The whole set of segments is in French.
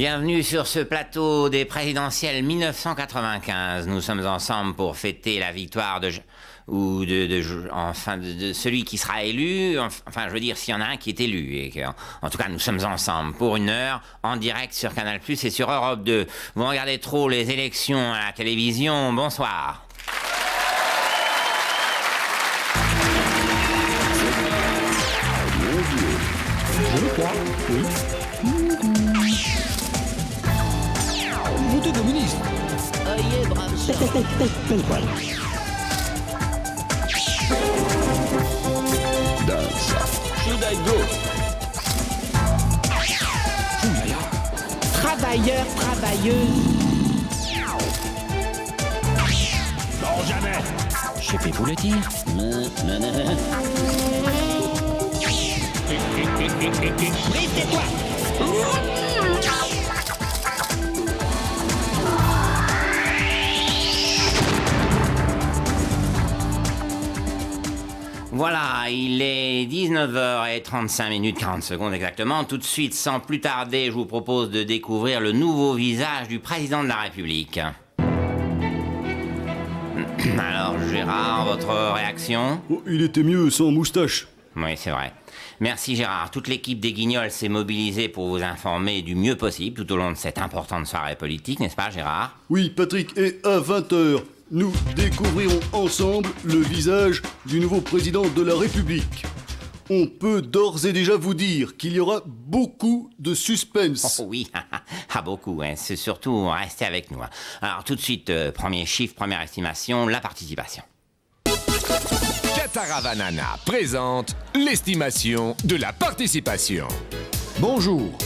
Bienvenue sur ce plateau des présidentielles 1995. Nous sommes ensemble pour fêter la victoire de celui qui sera élu. Enfin, je veux dire, s'il y en a un qui est élu. En tout cas, nous sommes ensemble pour 1 heure, en direct sur Canal+ et sur Europe 2. Vous regardez trop les élections à la télévision. Bonsoir. Oui. Votez communiste. Oyez, brave sœur. Should I go? Travailleurs, travailleuses. Non, jamais. Je vais vous le dire. Restez-toi. Voilà, il est 19h35 40 secondes exactement. Tout de suite, sans plus tarder, je vous propose de découvrir le nouveau visage du président de la République. Alors, Gérard, votre réaction ? Oh, il était mieux sans moustache. Oui, c'est vrai. Merci Gérard. Toute l'équipe des Guignols s'est mobilisée pour vous informer du mieux possible tout au long de cette importante soirée politique, n'est-ce pas Gérard ? Oui, Patrick, et à 20h, nous découvrirons ensemble le visage du nouveau président de la République. On peut d'ores et déjà vous dire qu'il y aura beaucoup de suspense. Oh oui, beaucoup, hein. C'est surtout restez avec nous. Hein. Alors tout de suite, premier chiffre, première estimation, la participation. Cataravanana présente l'estimation de la participation. Bonjour,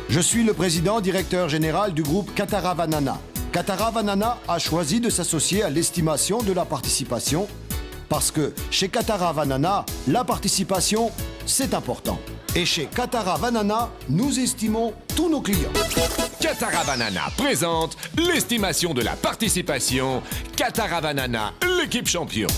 je suis le président directeur général du groupe Cataravanana. Cataravanana a choisi de s'associer à l'estimation de la participation parce que chez Cataravanana, la participation, c'est important. Et chez Cataravanana, nous estimons tous nos clients. Cataravanana présente l'estimation de la participation. Cataravanana, l'équipe champion.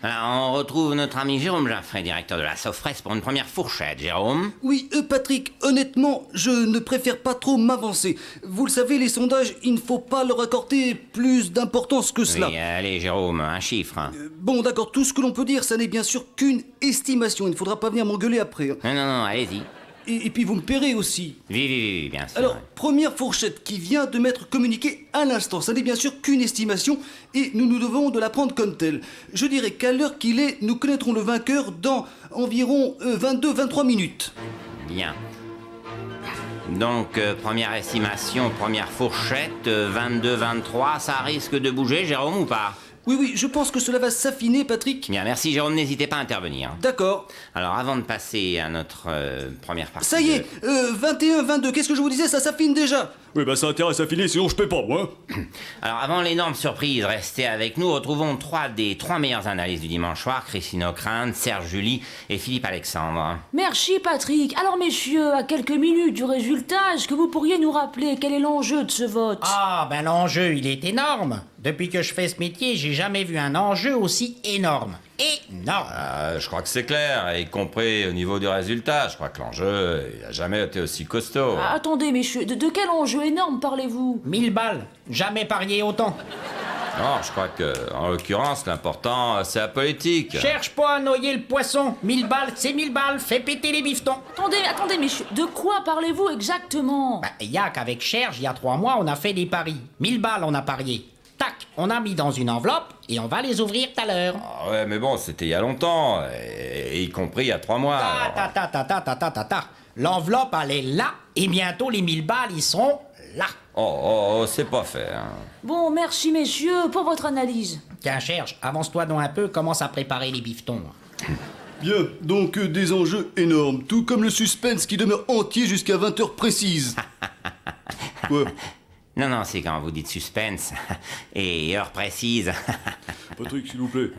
Alors, on retrouve notre ami Jérôme Jaffray, directeur de la Sofres, pour une première fourchette. Jérôme ? Oui, Patrick, honnêtement, je ne préfère pas trop m'avancer. Vous le savez, les sondages, il ne faut pas leur accorder plus d'importance que cela. Oui, allez Jérôme, un chiffre. Hein. Bon, d'accord, tout ce que l'on peut dire, ça n'est bien sûr qu'une estimation. Il ne faudra pas venir m'engueuler après. Non, allez-y. Et puis vous me paierez aussi. Oui, bien sûr. Alors, première fourchette qui vient de m'être communiquée à l'instant. Ça n'est bien sûr qu'une estimation et nous devons de la prendre comme telle. Je dirais qu'à l'heure qu'il est, nous connaîtrons le vainqueur dans environ 22-23 minutes. Bien. Donc, première estimation, première fourchette, 22-23, ça risque de bouger, Jérôme, ou pas ? Oui, je pense que cela va s'affiner, Patrick. Bien, merci Jérôme, n'hésitez pas à intervenir. D'accord. Alors, avant de passer à notre première partie... Ça y est, 21-22, qu'est-ce que je vous disais, ça s'affine déjà. Oui, ça a intérêt à s'affiler, sinon je paie pas, moi. Alors, avant l'énorme surprise, restez avec nous. Retrouvons 3 des 3 meilleures analyses du dimanche soir. Christine Ockrent, Serge Julie et Philippe Alexandre. Merci Patrick. Alors messieurs, à quelques minutes du résultat, est-ce que vous pourriez nous rappeler quel est l'enjeu de ce vote ? Ah, ben l'enjeu, il est énorme. Depuis que je fais ce métier, j'ai jamais vu un enjeu aussi énorme. Énorme. Je crois que c'est clair, y compris au niveau du résultat. Je crois que l'enjeu, il a jamais été aussi costaud. Attendez messieurs, de quel enjeu énorme parlez-vous ? 1000 balles. Jamais parié autant. Non, je crois que, en l'occurrence, l'important, c'est la politique. Cherche pas à noyer le poisson. 1000 balles, c'est 1000 balles. Fais péter les bifetons. Attendez messieurs, de quoi parlez-vous exactement ? Y a qu'avec Cherche, il y a 3 mois, on a fait des paris. 1000 balles, on a parié. Tac, on a mis dans une enveloppe et on va les ouvrir tout à l'heure. Ah ouais, mais bon, c'était il y a longtemps, et y compris il y a 3 mois. Ta. L'enveloppe, elle est là, et bientôt les 1000 balles, ils seront là. Oh, c'est pas fait, hein. Bon, merci messieurs pour votre analyse. Tiens, Cherche, avance-toi donc un peu, commence à préparer les bifetons. Bien, donc des enjeux énormes, tout comme le suspense qui demeure entier jusqu'à 20h précises. Quoi ? Non, c'est quand vous dites suspense et heure précise. Patrick, s'il vous plaît.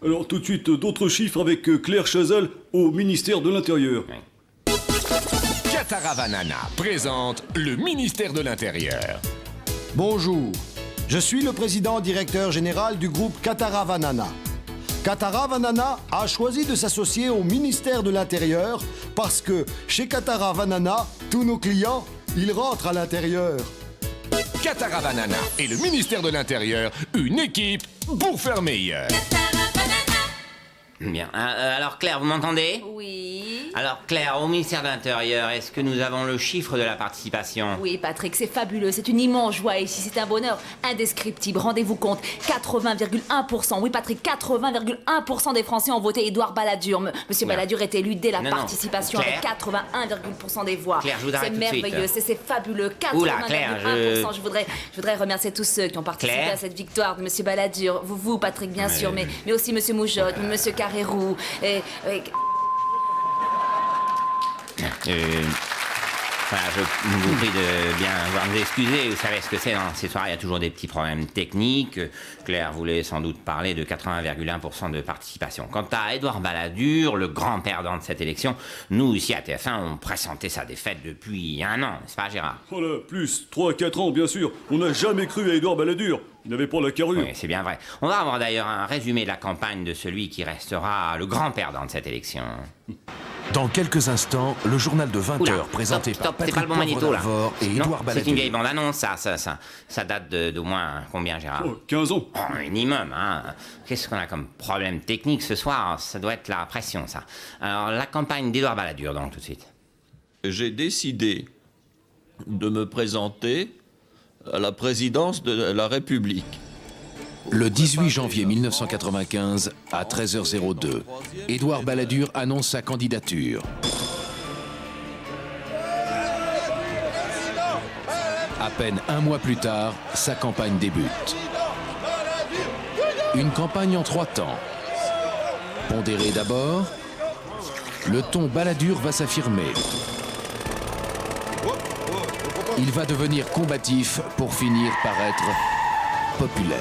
Alors tout de suite, d'autres chiffres avec Claire Chazal au ministère de l'Intérieur. Oui. Cataravanana présente le ministère de l'Intérieur. Bonjour, je suis le président directeur général du groupe Cataravanana. Katara-Vanana a choisi de s'associer au ministère de l'Intérieur parce que chez Katara-Vanana, tous nos clients, ils rentrent à l'intérieur. Katara-Vanana et le ministère de l'Intérieur, une équipe pour faire meilleur. Bien. Alors Claire, vous m'entendez? Oui. Alors Claire, au ministère de l'Intérieur, est-ce que nous avons le chiffre de la participation? Oui, Patrick, c'est fabuleux. C'est une immense joie ici. C'est un bonheur indescriptible. Rendez-vous compte, 80,1%. Oui, Patrick, 80,1% des Français ont voté Édouard Balladur. Monsieur Non. Balladur est élu dès la Non, participation Claire. avec 81,% des voix. Claire, je vous arrête c'est tout de suite. merveilleux, c'est fabuleux. 81,1%. Oula, Claire, je voudrais remercier tous ceux qui ont participé Claire. à cette victoire de Monsieur Balladur. Vous, Patrick, bien sûr, mais aussi Monsieur Moujotte, Monsieur Carrérou. Et Voilà, je vous prie de bien vouloir nous excuser. Vous savez ce que c'est dans ces soirées, il y a toujours des petits problèmes techniques. Claire voulait sans doute parler de 80,1% de participation. Quant à Édouard Balladur, le grand perdant de cette élection, nous, ici à TF1, on pressentait sa défaite depuis 1 an, n'est-ce pas Gérard? Oh là, plus 3-4 ans, bien sûr. On n'a jamais cru à Édouard Balladur. Il n'avait pas la carrure. Oui, c'est bien vrai. On va avoir d'ailleurs un résumé de la campagne de celui qui restera le grand perdant de cette élection. Dans quelques instants, le journal de 20 Oula, heures présenté stop, par c'est Patrick pas le bon magnéto là. Poivre et Non, Édouard c'est Balladur. une vieille bande-annonce, ça date d'au moins combien, Gérard? 15 ans. Oh, minimum, hein. Qu'est-ce qu'on a comme problème technique ce soir? Ça doit être la pression, ça. Alors, la campagne d'Édouard Balladur, donc, tout de suite. J'ai décidé de me présenter à la présidence de la République. Le 18 janvier 1995, à 13h02, Édouard Balladur annonce sa candidature. À peine un mois plus tard, sa campagne débute. Une campagne en 3 temps. Pondéré d'abord, le ton Balladur va s'affirmer. Il va devenir combatif pour finir par être populaire.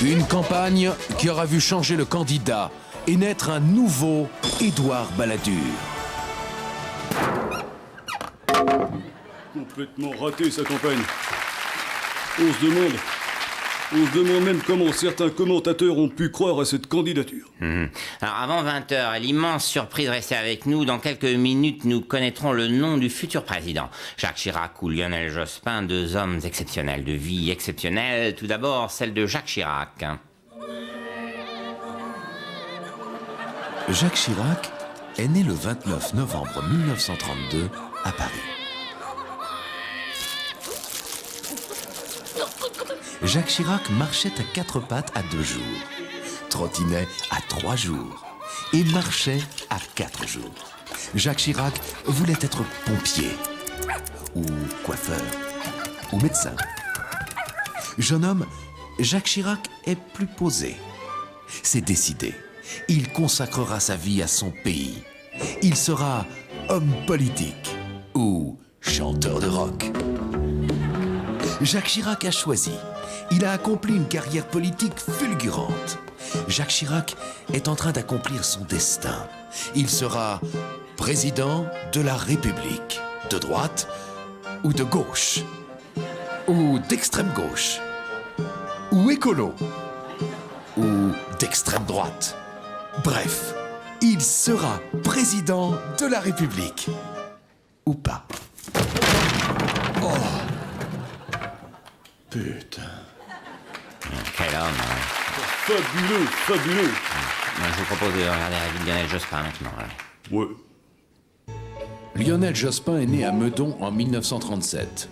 Une campagne qui aura vu changer le candidat et naître un nouveau Édouard Balladur. Complètement raté sa campagne. On se demande même comment certains commentateurs ont pu croire à cette candidature. Alors, avant 20h, l'immense surprise restée avec nous. Dans quelques minutes, nous connaîtrons le nom du futur président. Jacques Chirac ou Lionel Jospin, 2 hommes exceptionnels, de vie exceptionnelle. Tout d'abord, celle de Jacques Chirac. Jacques Chirac est né le 29 novembre 1932 à Paris. Jacques Chirac marchait à 4 pattes à 2 jours, trottinait à 3 jours et marchait à 4 jours. Jacques Chirac voulait être pompier, ou coiffeur, ou médecin. Jeune homme, Jacques Chirac est plus posé. C'est décidé. Il consacrera sa vie à son pays. Il sera homme politique ou chanteur de rock. Jacques Chirac a choisi. Il a accompli une carrière politique fulgurante. Jacques Chirac est en train d'accomplir son destin. Il sera président de la République, de droite ou de gauche, ou d'extrême gauche, ou écolo, ou d'extrême droite. Bref, il sera président de la République. Ou pas. Oh. Putain. Quel homme, hein. Fabuleux, fabuleux. Moi, je vous propose de regarder la vie de Lionel Jospin maintenant. Là. Ouais. Lionel Jospin est né à Meudon en 1937.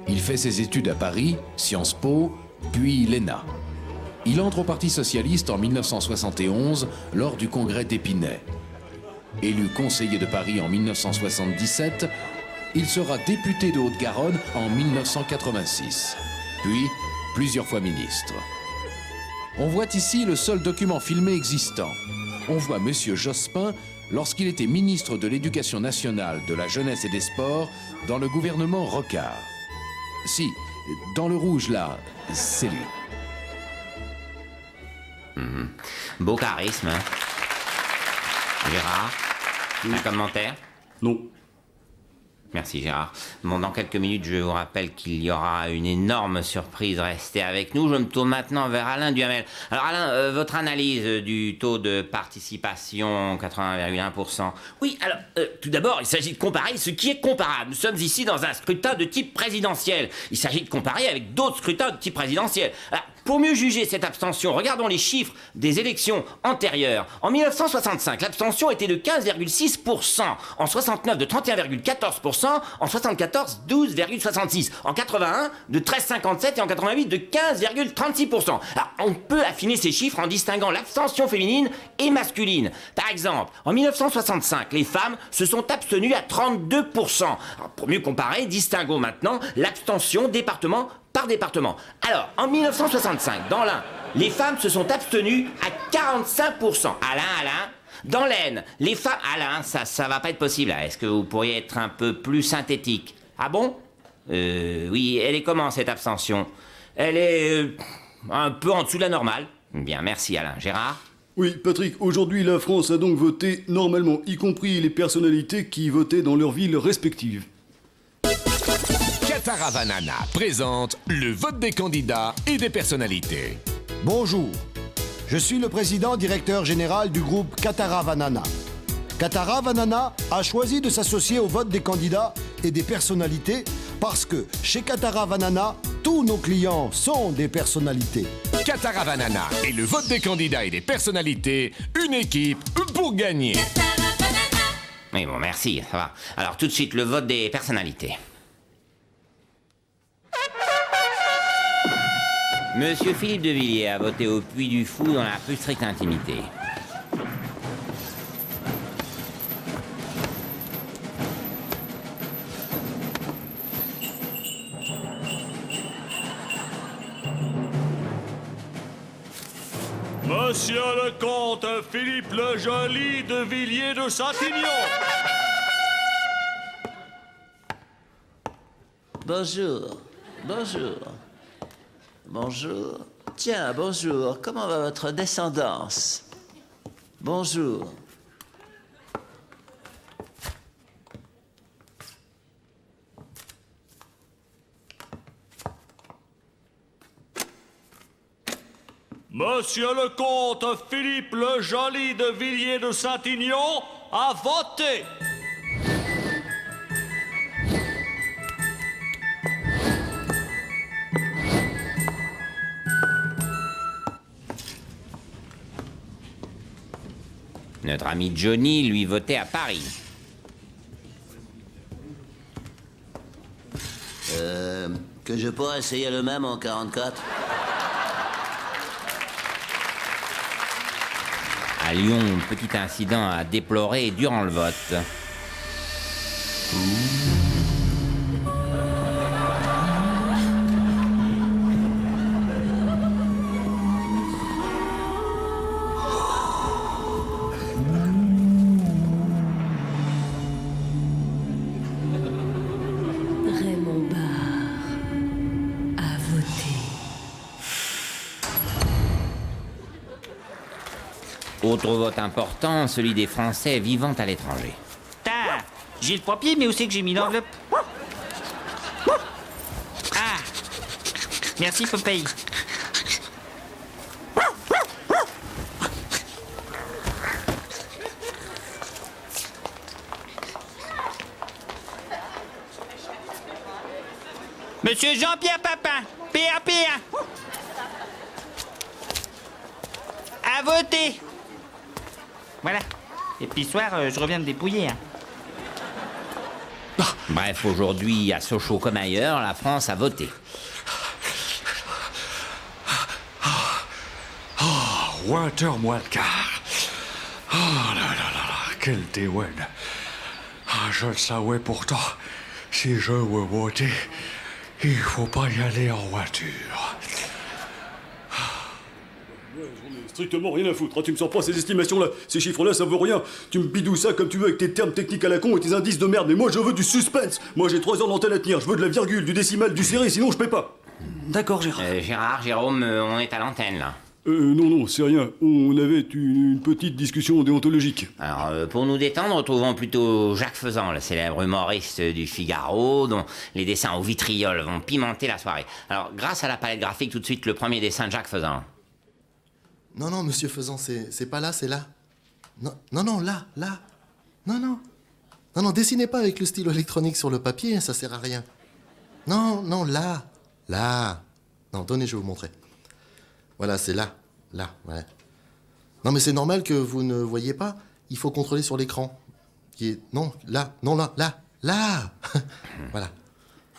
Il fait ses études à Paris, Sciences Po, puis l'ENA. Il entre au Parti socialiste en 1971 lors du congrès d'Épinay. Élu conseiller de Paris en 1977, il sera député de Haute-Garonne en 1986, puis plusieurs fois ministre. On voit ici le seul document filmé existant. On voit Monsieur Jospin lorsqu'il était ministre de l'Éducation nationale, de la jeunesse et des sports dans le gouvernement Rocard. Si, dans le rouge là, c'est lui. Beau charisme, hein. Gérard. Un commentaire? Non. Merci Gérard. Bon, dans quelques minutes, je vous rappelle qu'il y aura une énorme surprise. Restez avec nous. Je me tourne maintenant vers Alain Duhamel. Alors Alain, votre analyse du taux de participation, 80,1%. Oui, alors, tout d'abord, il s'agit de comparer ce qui est comparable. Nous sommes ici dans un scrutin de type présidentiel. Il s'agit de comparer avec d'autres scrutins de type présidentiel. Alors, pour mieux juger cette abstention, regardons les chiffres des élections antérieures. En 1965, l'abstention était de 15,6%. En 69, de 31,14%. En 74, 12,66%. En 81, de 13,57%. Et en 88, de 15,36%. Alors, on peut affiner ces chiffres en distinguant l'abstention féminine et masculine. Par exemple, en 1965, les femmes se sont abstenues à 32%. Alors, pour mieux comparer, distinguons maintenant l'abstention département par département. Alors, en 1965, dans l'Ain, les femmes se sont abstenues à 45%. Alain, dans l'Aisne, les femmes... Alain, ça va pas être possible, là. Est-ce que vous pourriez être un peu plus synthétique? Ah bon? Oui, elle est comment, cette abstention? Elle est... un peu en dessous de la normale. Bien, merci Alain. Gérard? Oui, Patrick, aujourd'hui la France a donc voté normalement, y compris les personnalités qui votaient dans leurs villes respectives. Cataravanana présente le vote des candidats et des personnalités. Bonjour, je suis le président directeur général du groupe Cataravanana. Cataravanana a choisi de s'associer au vote des candidats et des personnalités parce que chez Cataravanana, tous nos clients sont des personnalités. Cataravanana et le vote des candidats et des personnalités, une équipe pour gagner. Oui, bon, merci, ça va. Alors, tout de suite, le vote des personnalités. Monsieur Philippe de Villiers a voté au Puy du Fou dans la plus stricte intimité. Monsieur le comte Philippe le Joli de Villiers de Satignon. Bonjour. Bonjour. Bonjour. Tiens, bonjour. Comment va votre descendance? Bonjour. Monsieur le comte Philippe le Joli de Villiers de Satignon a voté. Notre ami Johnny, lui, votait à Paris. Que je pourrais essayer le même en 44? À Lyon, petit incident à déplorer durant le vote. Raymond Barre a voté. Autre vote important, celui des Français vivant à l'étranger. Putain, j'ai le papier, mais où c'est que j'ai mis l'enveloppe? Ah! Merci, Popeye. Monsieur Jean-Pierre Papin, PAPA. À voter. Voilà. Et puis ce soir, je reviens me dépouiller. Hein. Bref, aujourd'hui, à Sochaux comme ailleurs, la France a voté. Oh, 20h moins le quart. Oh là là là là, quel déwène. Ah, je le savais pourtant. Si je veux voter, il faut pas y aller en voiture. Strictement rien à foutre, hein. Tu me sors pas ces estimations-là. Ces chiffres-là, ça vaut rien. Tu me bidouilles ça comme tu veux avec tes termes techniques à la con et tes indices de merde. Mais moi, je veux du suspense. Moi, j'ai 3 heures d'antenne à tenir. Je veux de la virgule, du décimal, du serré, sinon je paie pas. D'accord, Gérard. Gérard, Jérôme, on est à l'antenne, là. Non, c'est rien. On avait une petite discussion déontologique. Alors, pour nous détendre, retrouvons plutôt Jacques Faisan, le célèbre humoriste du Figaro, dont les dessins au vitriol vont pimenter la soirée. Alors, grâce à la palette graphique, tout de suite, le premier dessin de Jacques Faisan. Non, monsieur Faisan, c'est pas là, c'est là. Non, là. Non, dessinez pas avec le stylo électronique sur le papier, ça sert à rien. Non, là. Non, tenez, je vais vous montrer. Voilà, c'est là, ouais. Non, mais c'est normal que vous ne voyez pas. Il faut contrôler sur l'écran. Non, là. Voilà.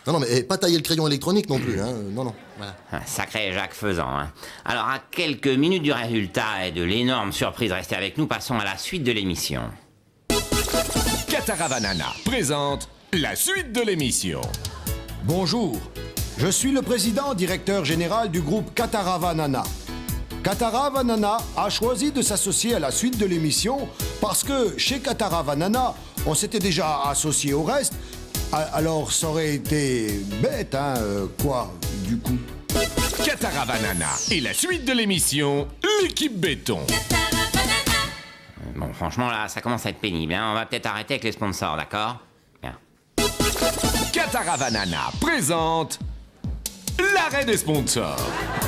Non, mais pas tailler le crayon électronique non plus, hein. Non, voilà. Un sacré Jacques Faisan, hein. Alors, à quelques minutes du résultat et de l'énorme surprise restée avec nous, passons à la suite de l'émission. Cataravanana présente la suite de l'émission. Bonjour, je suis le président directeur général du groupe Cataravanana. Cataravanana a choisi de s'associer à la suite de l'émission parce que chez Cataravanana, on s'était déjà associé au reste. Alors ça aurait été bête, hein, du coup. Cataravanana et la suite de l'émission, l'équipe béton. Bon, franchement, là, ça commence à être pénible, hein. On va peut-être arrêter avec les sponsors, d'accord? Bien. Cataravanana présente l'arrêt des sponsors.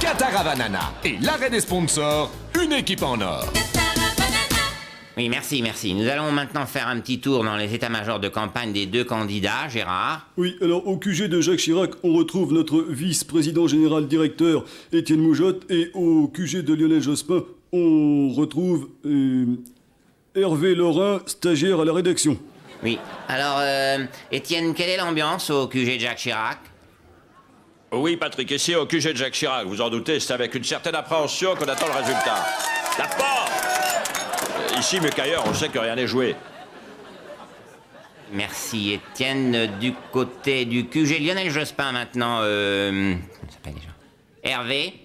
Cataravanana et l'arrêt des sponsors, une équipe en or. Oui, merci. Nous allons maintenant faire un petit tour dans les états-majors de campagne des deux candidats, Gérard. Oui, alors au QG de Jacques Chirac, on retrouve notre vice-président général directeur, Étienne Moujotte, et au QG de Lionel Jospin, on retrouve Hervé Laurin, stagiaire à la rédaction. Oui, alors, Étienne, quelle est l'ambiance au QG de Jacques Chirac? Oui, Patrick, ici au QG de Jacques Chirac, vous en doutez, c'est avec une certaine appréhension qu'on attend le résultat. La porte! Ici, mieux qu'ailleurs, on sait que rien n'est joué. Merci, Étienne. Du côté du QG, Lionel Jospin, maintenant, comment ça s'appelle déjà? Hervé?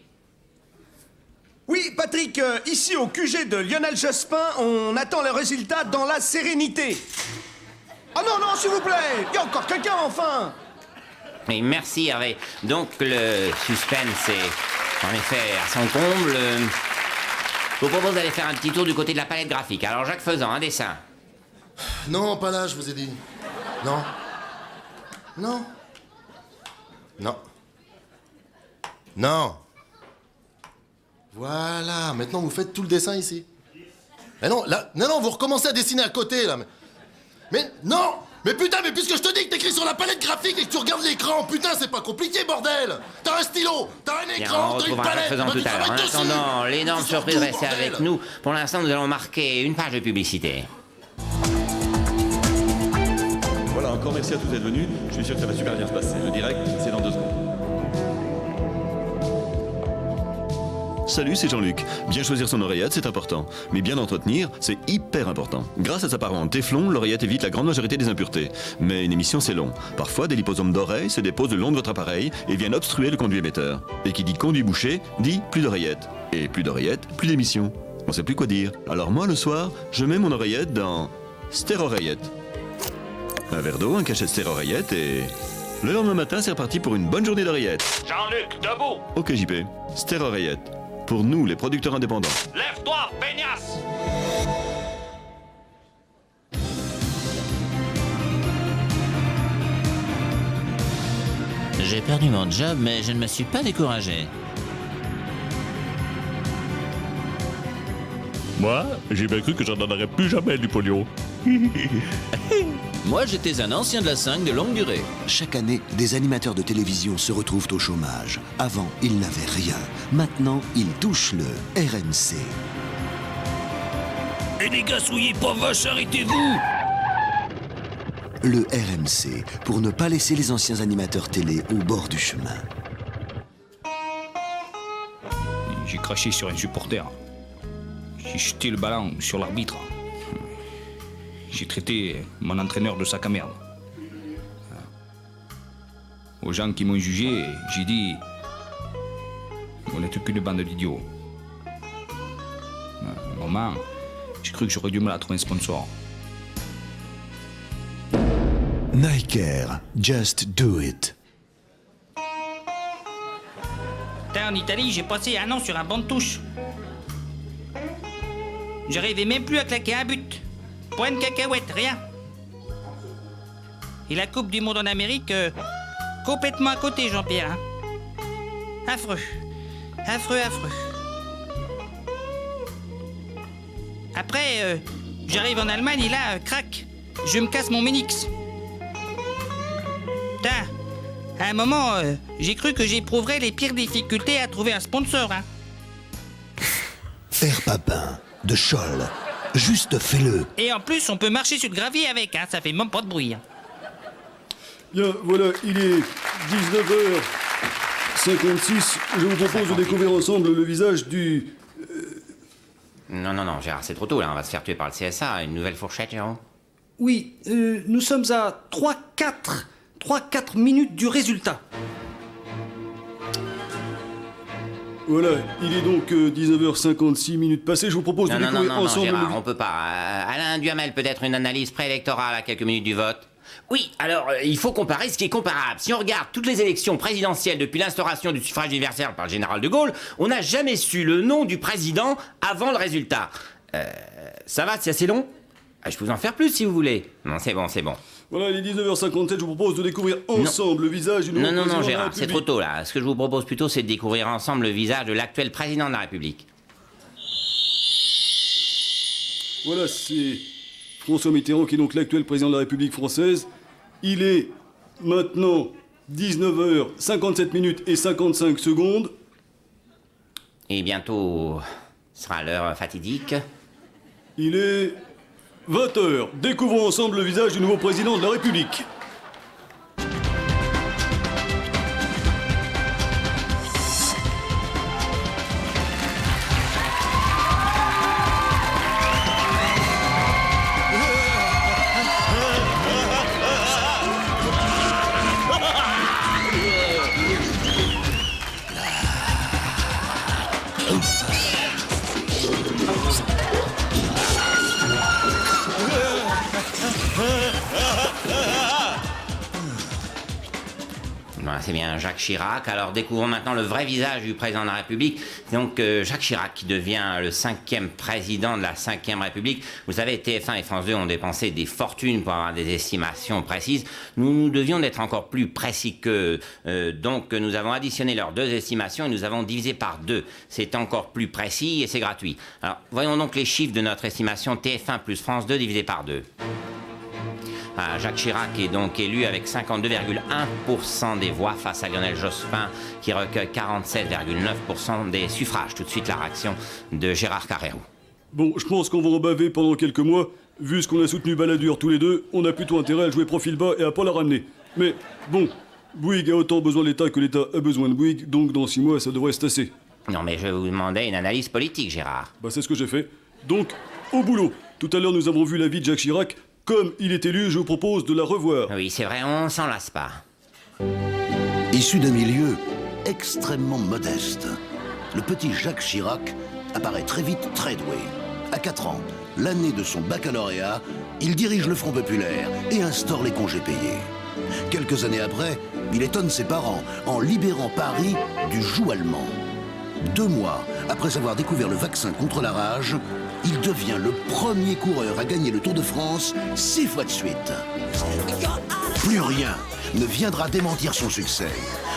Oui, Patrick, ici au QG de Lionel Jospin, on attend le résultat dans la sérénité. Ah non, s'il vous plaît, il y a encore quelqu'un, enfin. Oui, merci, Hervé. Donc, le suspense est en effet à son comble. Je vous propose d'aller faire un petit tour du côté de la palette graphique. Alors, Jacques Faisan, un dessin. Non, pas là, je vous ai dit. Non. Voilà, maintenant vous faites tout le dessin ici. Mais non, là, non, vous recommencez à dessiner à côté, là. Mais non! Mais putain, mais puisque je te dis que t'écris sur la palette graphique et que tu regardes l'écran, putain, c'est pas compliqué, bordel! T'as un stylo, t'as un écran, t'as une palette, Jacques Faisan tout à l'heure. En attendant, l'énorme surprise restée avec nous. Pour l'instant, nous allons marquer une page de publicité. Voilà, encore merci à tous d'être venus. Je suis sûr que ça va super bien se passer. Le direct, c'est dans 2 secondes. Salut, c'est Jean-Luc. Bien choisir son oreillette, c'est important. Mais bien l'entretenir, c'est hyper important. Grâce à sa paroi téflon, l'oreillette évite la grande majorité des impuretés. Mais une émission, c'est long. Parfois, des liposomes d'oreille se déposent le long de votre appareil et viennent obstruer le conduit émetteur. Et qui dit conduit bouché, dit plus d'oreillette. Et plus d'oreillette, plus d'émission. On sait plus quoi dire. Alors moi, le soir, je mets mon oreillette dans stéro-oreillette. Un verre d'eau, un cachet de stéro-oreillette et... Le lendemain matin, c'est reparti pour une bonne journée d'oreillette. Jean-Luc, debout! Ok, JP. Stéro-oreillette. Pour nous, les producteurs indépendants. Lève-toi, peignasse! J'ai perdu mon job, mais je ne me suis pas découragé. Moi, j'ai bien cru que j'en donnerais plus jamais du pognon. Moi, j'étais un ancien de la 5 de longue durée. Chaque année, des animateurs de télévision se retrouvent au chômage. Avant, ils n'avaient rien. Maintenant, ils touchent le RMC. Et les gars, soyez pas vaches, arrêtez-vous! Le RMC, pour ne pas laisser les anciens animateurs télé au bord du chemin. J'ai craché sur un supporter. J'ai jeté le ballon sur l'arbitre. J'ai traité mon entraîneur de sac à merde. Aux gens qui m'ont jugé, j'ai dit... On n'était qu'une bande d'idiots. À un moment, j'ai cru que j'aurais dû me la trouver un sponsor. Nike Air, just do it. En Italie, j'ai passé un an sur un banc de touche. J'arrivais même plus à claquer un but. Point de cacahuète, rien. Et la Coupe du Monde en Amérique, complètement à côté, Jean-Pierre. Hein. Affreux. Affreux, affreux. Après, j'arrive en Allemagne et là, crac, je me casse mon ménix. Putain, à un moment, j'ai cru que j'éprouverais les pires difficultés à trouver un sponsor. Hein. Père Papin, de Scholl, juste fais-le. Et en plus, on peut marcher sur le gravier avec, hein, ça fait même pas de bruit. Hein. Bien, voilà, il est 19h56. Je vous propose de découvrir ensemble le visage du... Non, Gérard, c'est trop tôt, là. On va se faire tuer par le CSA. Une nouvelle fourchette, Jérôme? Oui, nous sommes à 3-4 minutes du résultat. Voilà, il est donc 19h56 minutes passées. Je vous propose de découvrir ensemble... Gérard, on peut pas. Alain Duhamel, peut-être une analyse préélectorale à quelques minutes du vote? Oui, alors il faut comparer ce qui est comparable. Si on regarde toutes les élections présidentielles depuis l'instauration du suffrage universel par le général de Gaulle, on n'a jamais su le nom du président avant le résultat. Ça va, c'est assez long? Je peux vous en faire plus si vous voulez. Non, c'est bon. Voilà, il est 19h57, je vous propose de découvrir ensemble le visage du nouveau président de la Gérard, République. c'est trop tôt là. Ce que je vous propose plutôt, c'est de découvrir ensemble le visage de l'actuel président de la République. Voilà, c'est François Mitterrand qui est donc l'actuel président de la République française. Il est maintenant 19h57 minutes et 55 secondes. Et bientôt sera l'heure fatidique. Il est 20h. Découvrons ensemble le visage du nouveau président de la République. Voilà, c'est bien Jacques Chirac. Alors découvrons maintenant le vrai visage du président de la République. C'est donc Jacques Chirac qui devient le 5e président de la 5e République. Vous savez, TF1 et France 2 ont dépensé des fortunes pour avoir des estimations précises. Nous devions d'être encore plus précis qu'eux. Donc nous avons additionné leurs deux estimations et nous avons divisé par 2. C'est encore plus précis et c'est gratuit. Alors voyons donc les chiffres de notre estimation TF1 plus France 2 divisé par 2. Jacques Chirac est donc élu avec 52,1% des voix face à Lionel Jospin qui recueille 47,9% des suffrages. Tout de suite la réaction de Gérard Carrérou. Bon, je pense qu'on va en baver pendant quelques mois. Vu ce qu'on a soutenu Balladur tous les deux, on a plutôt intérêt à jouer profil bas et à pas la ramener. Mais bon, Bouygues a autant besoin de l'État que l'État a besoin de Bouygues, donc dans 6 mois, ça devrait se tasser. Non mais je vous demandais une analyse politique, Gérard. Bah c'est ce que j'ai fait. Donc, au boulot. Tout à l'heure, nous avons vu la vie de Jacques Chirac. Comme il est élu, je vous propose de la revoir. Oui, c'est vrai, on s'en lasse pas. Issu d'un milieu extrêmement modeste, le petit Jacques Chirac apparaît très vite très doué. À 4 ans, l'année de son baccalauréat, il dirige le Front populaire et instaure les congés payés. Quelques années après, il étonne ses parents en libérant Paris du joug allemand. 2 mois après avoir découvert le vaccin contre la rage, il devient le premier coureur à gagner le Tour de France 6 fois de suite. Plus rien ne viendra démentir son succès.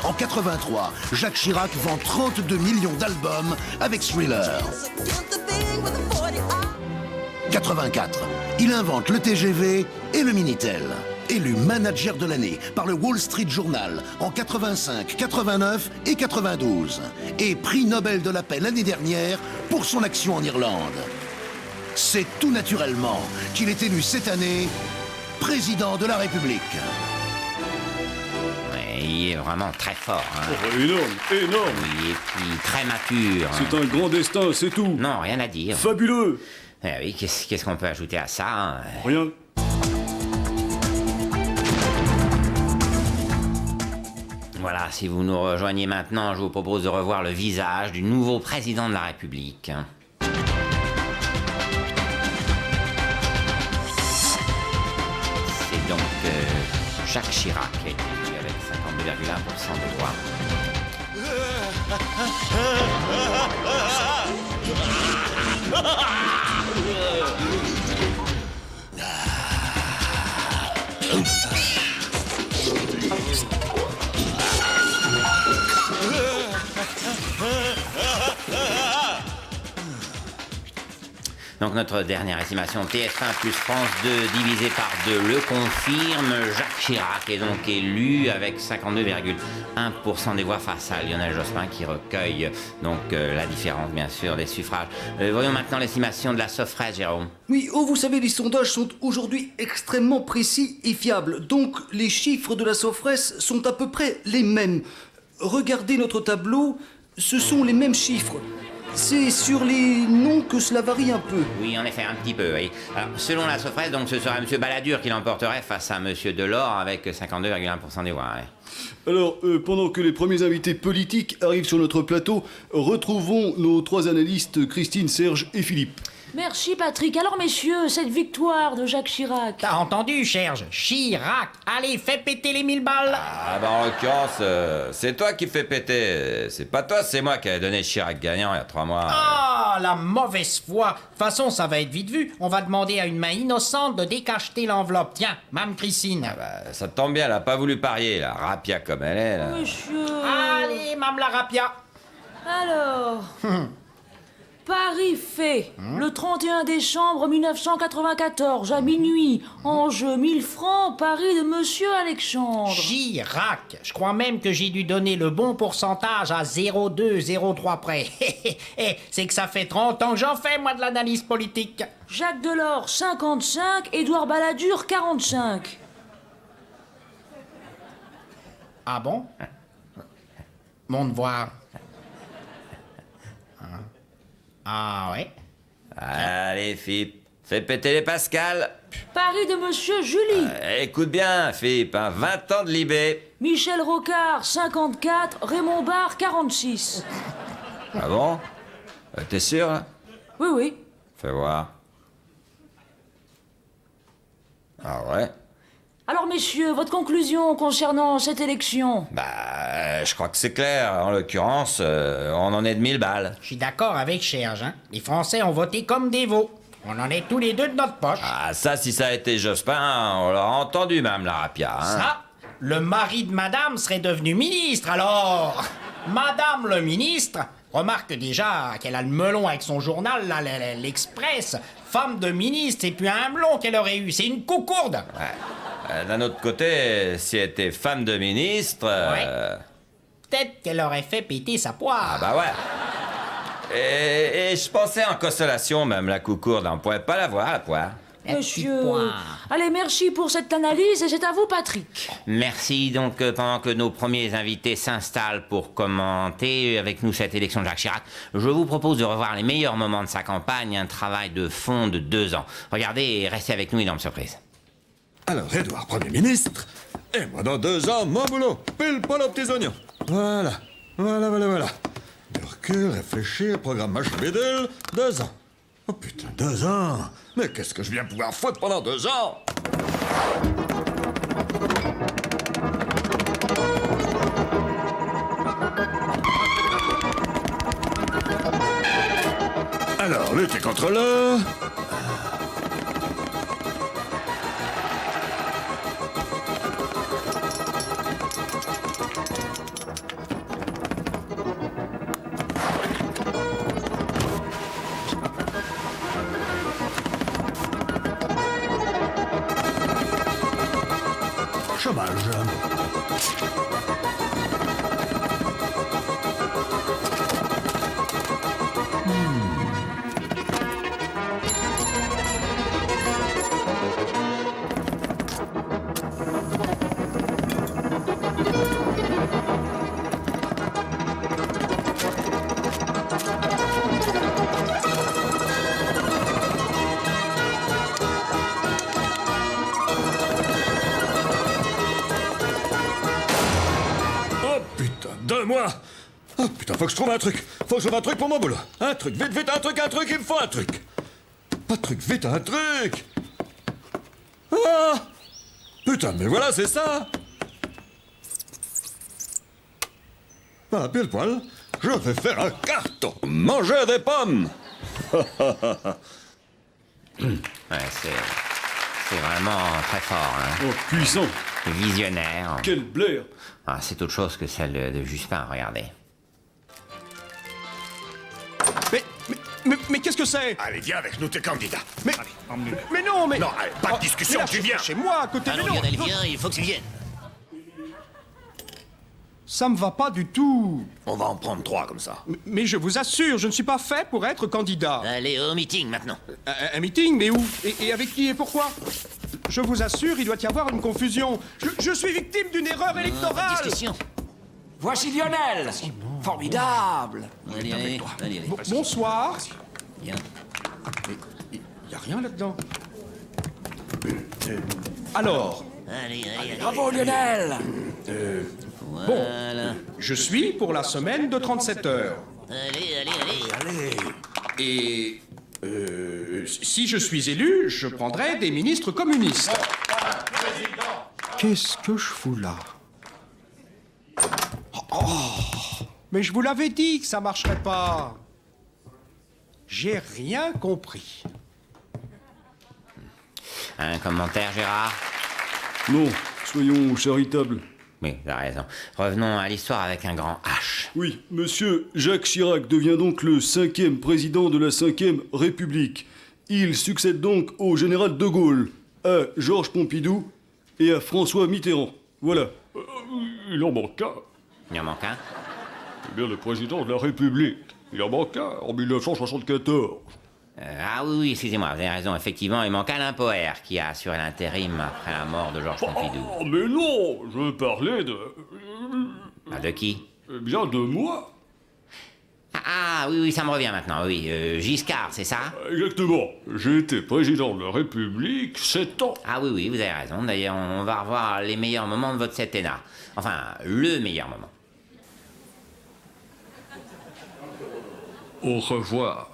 En 83, Jacques Chirac vend 32 millions d'albums avec Thriller. 84, il invente le TGV et le Minitel. Élu manager de l'année par le Wall Street Journal en 85, 89 et 92. Et prix Nobel de la paix l'année dernière pour son action en Irlande. C'est tout naturellement qu'il est élu cette année président de la République. Ouais, il est vraiment très fort. Hein. Oh, énorme. Oui, et puis très mature. C'est un grand destin, c'est tout. Non, rien à dire. Fabuleux. Oui, qu'est-ce qu'on peut ajouter à ça hein? Rien. Voilà, si vous nous rejoignez maintenant, je vous propose de revoir le visage du nouveau président de la République. C'est donc Jacques Chirac qui a été élu avec 52,1% des voix. Donc notre dernière estimation, TF1 plus France 2 divisé par 2 le confirme. Jacques Chirac est donc élu avec 52,1% des voix face à Lionel Jospin qui recueille donc la différence bien sûr des suffrages. Voyons maintenant l'estimation de la Sofres, Jérôme. Oui, oh, vous savez, les sondages sont aujourd'hui extrêmement précis et fiables. Donc, les chiffres de la Sofres sont à peu près les mêmes. Regardez notre tableau, ce sont les mêmes chiffres. C'est sur les noms que cela varie un peu. Oui, en effet, un petit peu, oui. Alors, selon la Sofres, donc, ce serait M. Balladur qui l'emporterait face à M. Delors avec 52,1% des voix. Ouais. Alors, pendant que les premiers invités politiques arrivent sur notre plateau, retrouvons nos 3 analystes, Christine, Serge et Philippe. Merci Patrick. Alors messieurs, cette victoire de Jacques Chirac. T'as entendu, Serge? Chirac. Allez, fais péter les 1000 balles. Ah bah en l'occurrence, c'est toi qui fais péter. C'est pas toi, c'est moi qui ai donné Chirac gagnant il y a 3 mois. Ah, la mauvaise foi. De toute façon, ça va être vite vu. On va demander à une main innocente de décacheter l'enveloppe. Tiens, Mme Christine. Ah bah, ça tombe bien, elle a pas voulu parier, la rapia comme elle est, là. Monsieur... Allez, Mme la rapia. Alors... Paris fait, le 31 décembre 1994, à minuit, en jeu 1000 francs, Paris de Monsieur Alexandre. Chirac. Je crois même que j'ai dû donner le bon pourcentage à 0,203 près. C'est que ça fait 30 ans que j'en fais, moi, de l'analyse politique. Jacques Delors, 55, Édouard Balladur, 45. Ah bon? Mon devoir. Ah ouais? Allez, Philippe, fais péter les Pascal. Paris de Monsieur Julie. Écoute bien, Philippe, 20 ans de Libé. Michel Rocard, 54, Raymond Barre, 46. Ah bon? T'es sûr, là? Oui, oui. Fais voir. Ah ouais? Alors, messieurs, votre conclusion concernant cette élection? Bah, je crois que c'est clair. En l'occurrence, on en est de 1000 balles. Je suis d'accord avec Serge, hein. Les Français ont voté comme des veaux. On en est tous les deux de notre poche. Ah, ça, si ça a été Jospin, on l'aura entendu, même, la rapia. Hein. Ça, le mari de madame serait devenu ministre, alors. Madame le ministre, remarque déjà qu'elle a le melon avec son journal, là, l'Express. Femme de ministre, c'est plus un melon qu'elle aurait eu, c'est une coucourde. Ouais. D'un autre côté, si elle était femme de ministre... Ouais. Peut-être qu'elle aurait fait péter sa poire. Ah bah ouais. Et je pensais en consolation, même la coucourde, on pourrait pas la voir, la poire. Monsieur... Allez, merci pour cette analyse et c'est à vous, Patrick. Merci. Donc, pendant que nos premiers invités s'installent pour commenter avec nous cette élection de Jacques Chirac, je vous propose de revoir les meilleurs moments de sa campagne, un travail de fond de 2 ans. Regardez et restez avec nous, énorme surprise. Alors, Édouard, Premier ministre, et moi dans 2 ans, mon boulot, pile poil aux petits oignons. Voilà. Du recul, réfléchir, programme machin bidule, 2 ans. Oh putain, 2 ans. Mais qu'est-ce que je viens pouvoir foutre pendant 2 ans? Alors, lutter contre le... chômage. Moi. Oh putain, faut que je trouve un truc. Faut que je trouve un truc pour mon boulot. Un truc, vite, vite, un truc, il me faut un truc. Pas de truc, vite, un truc. Ah! Putain, mais voilà, c'est ça. Ah, pile poil, je vais faire un carton. Manger des pommes. Ouais, c'est vraiment très fort. Hein. Oh, puissant. Visionnaire. Quel Blair. Ah, c'est autre chose que celle de Jospin, regardez. Mais qu'est-ce que c'est? Allez, viens avec nous, t'es candidat. Mais non, mais... Non, allez, pas de discussion, mais là, tu viens. Chez moi, à côté de Allons, nous. Lionel, viens, il faut que tu viennes. Ça me va pas du tout. On va en prendre 3 comme ça. Mais je vous assure, je ne suis pas fait pour être candidat. Allez, au meeting maintenant. Un meeting, mais où? Et avec qui et pourquoi? Je vous assure, il doit y avoir une confusion. Je suis victime d'une erreur électorale. Discussion. Voici Lionel. Formidable. Allez. Bonsoir. Viens. Il n'y a rien là-dedans. Alors, Allez. Bravo Lionel. bon, je suis pour la semaine de 37 heures. Allez. Et si je suis élu, je prendrai des ministres communistes. Qu'est-ce que je fous là? Mais je vous l'avais dit que ça marcherait pas. J'ai rien compris. Un commentaire, Gérard? Non, soyons charitables. Oui, t'as raison. Revenons à l'histoire avec un grand H. Oui, monsieur Jacques Chirac devient donc le 5e président de la 5e République. Il succède donc au général de Gaulle, à Georges Pompidou et à François Mitterrand. Voilà. Il en manque un. Il en manque un? Eh bien, le président de la République. Il en manque un en 1974. Ah oui, excusez-moi, vous avez raison. Effectivement, il manque Alain Poher qui a assuré l'intérim après la mort de Georges Pompidou. Oh, mais non, je parlais de... De qui? Eh bien, de moi. Ah oui, ça me revient maintenant, oui. Giscard, c'est ça? Exactement. J'ai été président de la République 7 ans. Ah oui, vous avez raison. D'ailleurs, on va revoir les meilleurs moments de votre septennat. Enfin, le meilleur moment. Au revoir.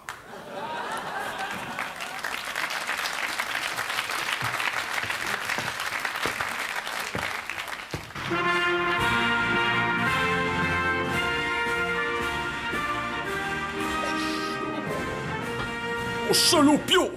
Salopio!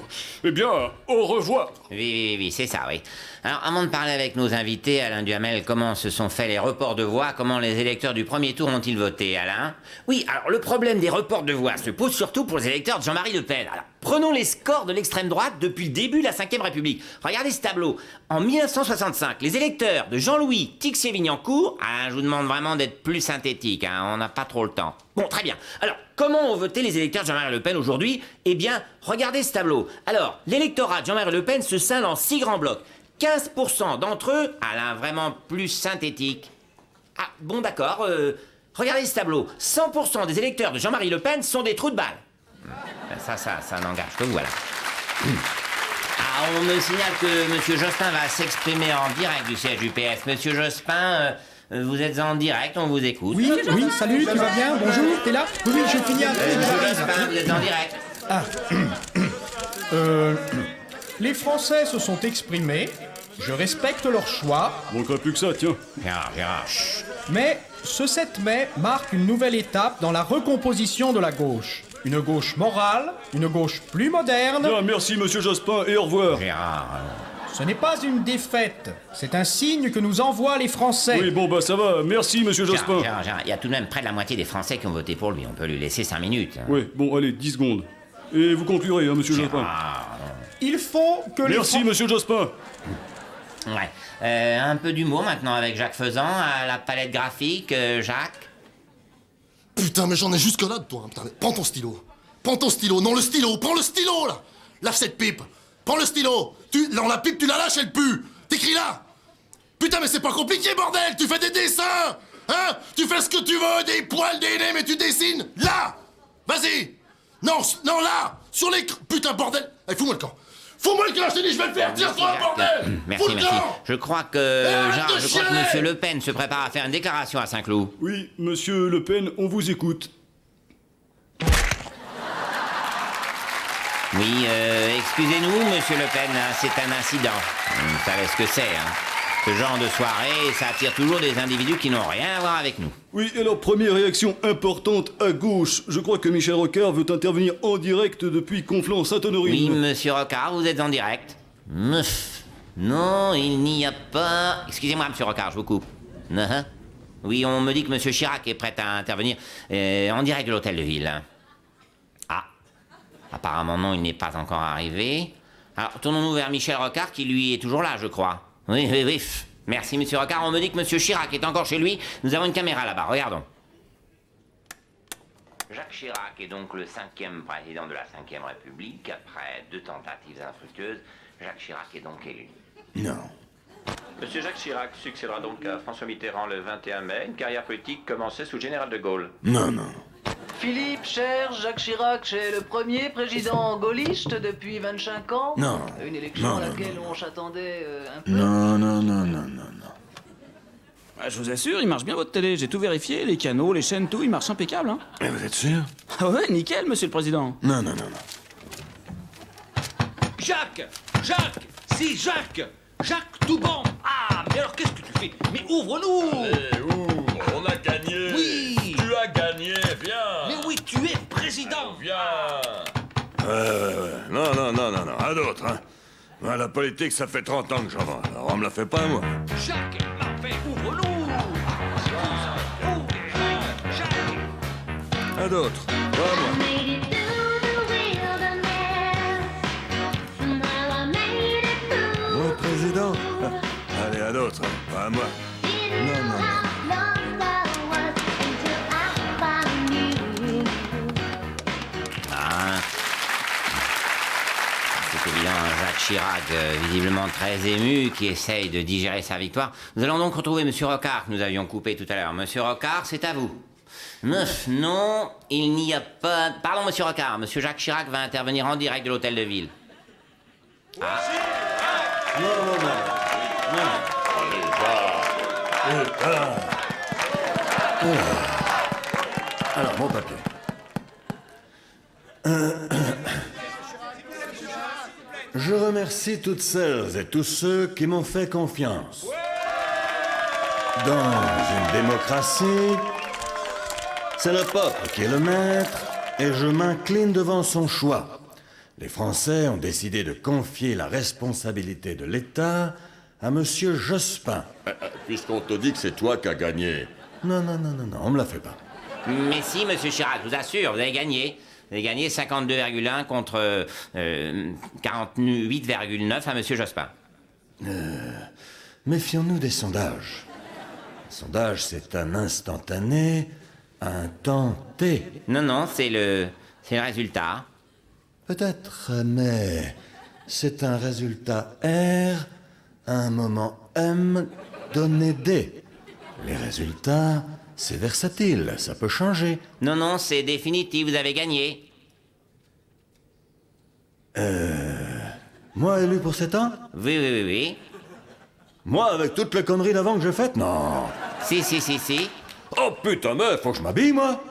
Eh bien, au revoir. Oui, c'est ça, oui. Alors, avant de parler avec nos invités, Alain Duhamel, comment se sont faits les reports de voix? Comment les électeurs du premier tour ont-ils voté, Alain? Oui, alors le problème des reports de voix se pose surtout pour les électeurs de Jean-Marie Le Pen. Alors, prenons les scores de l'extrême droite depuis le début de la 5e République. Regardez ce tableau. En 1965, les électeurs de Jean-Louis Tixier-Vignancourt... Ah, je vous demande vraiment d'être plus synthétique, hein, on n'a pas trop le temps. Bon, très bien. Alors, comment ont voté les électeurs de Jean-Marie Le Pen aujourd'hui? Eh bien, regardez ce tableau. Alors, l'électorat de Jean-Marie Le Pen se scinde en 6 grands blocs. 15% d'entre eux... Alain, vraiment plus synthétique. Ah, bon, d'accord. Regardez ce tableau. 100% des électeurs de Jean-Marie Le Pen sont des trous de balle. Ça n'engage que vous, voilà. Ah, on me signale que M. Jospin va s'exprimer en direct du siège du PS. Monsieur Jospin, vous êtes en direct, on vous écoute. Oui, salut, tu vas bien? Bonjour, t'es là? Oui, je finis un peu. Monsieur Jospin, vous êtes en direct. Les Français se sont exprimés, je respecte leur choix. Manquerait plus que ça, tiens. Gérard. Mais ce 7 mai marque une nouvelle étape dans la recomposition de la gauche. Une gauche morale, une gauche plus moderne. Bien, merci monsieur Jospin et au revoir. Gérard. Ce n'est pas une défaite, c'est un signe que nous envoient les Français. Oui, bon, ça va, merci monsieur Jospin. Gérard, il y a tout de même près de la moitié des Français qui ont voté pour lui, on peut lui laisser 5 minutes. Oui, bon, allez, 10 secondes. Et vous conclurez, hein, monsieur Jospin. Il faut que Merci monsieur Jospin. Ouais, un peu d'humour maintenant avec Jacques Faisan à la palette graphique, Jacques. Putain, mais j'en ai jusque là de toi. Hein, putain. Prends ton stylo. Non, le stylo. Prends le stylo, là. Lâche cette pipe. Prends le stylo. Dans la pipe, tu la lâches, elle pue. T'écris là. Putain, mais c'est pas compliqué, bordel. Tu fais des dessins. Hein? Tu fais ce que tu veux, des poils, des nez, mais tu dessines là. Vas-y. Non, là. Sur les... Putain, bordel. Allez, fous-moi le camp. Fous-moi le camp, je t'ai dit, je vais le faire. Tire-toi, bordel. Merci. Je crois que monsieur Le Pen se prépare à faire une déclaration à Saint-Cloud. Oui, monsieur Le Pen, on vous écoute. Oui, excusez-nous, monsieur Le Pen, hein, c'est un incident. Vous savez ce que c'est, hein. Ce genre de soirée, ça attire toujours des individus qui n'ont rien à voir avec nous. Oui, alors première réaction importante à gauche. Je crois que Michel Rocard veut intervenir en direct depuis Conflans-Sainte-Honorine. Oui, monsieur Rocard, vous êtes en direct. Non, il n'y a pas... Excusez-moi, monsieur Rocard, je vous coupe. Oui, on me dit que monsieur Chirac est prêt à intervenir en direct de l'hôtel de ville. Ah, Apparemment non, il n'est pas encore arrivé. Alors, tournons-nous vers Michel Rocard, qui lui est toujours là, je crois. Oui, oui, oui. Merci, monsieur Rocard. On me dit que monsieur Chirac est encore chez lui. Nous avons une caméra là-bas, regardons. Jacques Chirac est donc le 5e président de la 5e République. Après 2 tentatives infructueuses, Jacques Chirac est donc élu. Non. Monsieur Jacques Chirac succédera donc à François Mitterrand le 21 mai, une carrière politique commencée sous le général de Gaulle. Non, non. Philippe, cher, Jacques Chirac est le premier président gaulliste depuis 25 ans. Non. Une élection Non, à non, laquelle on s'attendait un peu. Non, non, non, non, non, non. Ah, je vous assure, il marche bien votre télé. J'ai tout vérifié, les canaux, les chaînes, tout, il marche impeccable. Hein. Mais vous êtes sûr? Ah ouais, nickel, monsieur le président. Non, non, non, non. Jacques! Jacques! Si, Jacques! Jacques, tout bon! Ah, mais alors qu'est-ce que tu fais? Mais ouvre-nous! Allez, ouvre, on a gagné! Oui! Tu as gagné, viens! Mais oui, tu es président! Viens! Ouais. Non, non, non, non, non. À d'autres, hein. Ouais, la politique, ça fait 30 ans que j'en vends. Alors on me la fait pas, moi. Jacques, parfait, ouvre-nous! À d'autres. Pas moi. Moi, président? Allez, à d'autres, hein. Pas à moi. Non, non, non. Ah. C'est évident, Jacques Chirac, visiblement très ému, qui essaye de digérer sa victoire. Nous allons donc retrouver monsieur Rocard, que nous avions coupé tout à l'heure. Monsieur Rocard, c'est à vous. Non, il n'y a pas... Pardon, monsieur Rocard, monsieur Jacques Chirac va intervenir en direct de l'hôtel de ville. Ah. Non, non, non. Non. Alors, mon papier. Je remercie toutes celles et tous ceux qui m'ont fait confiance. Dans une démocratie, c'est le peuple qui est le maître et je m'incline devant son choix. Les Français ont décidé de confier la responsabilité de l'État à Monsieur Jospin. Puisqu'on te dit que c'est toi qui as gagné. Non, non, non, non, non, on me la fait pas. Mais si, monsieur Chirac, je vous assure, vous avez gagné. Vous avez gagné 52,1 contre 48,9 à monsieur Jospin. Méfions-nous des sondages. Un sondage, c'est un instantané, un temps T. Non, c'est le résultat. Peut-être, mais c'est un résultat R, un moment M, donné D. Les résultats, c'est versatile, ça peut changer. Non, c'est définitif, vous avez gagné. Moi élu pour 7 ans? Oui. Moi, avec toutes les conneries d'avant que j'ai faites? Non. Si. Oh putain, meuf, faut que je m'habille, moi.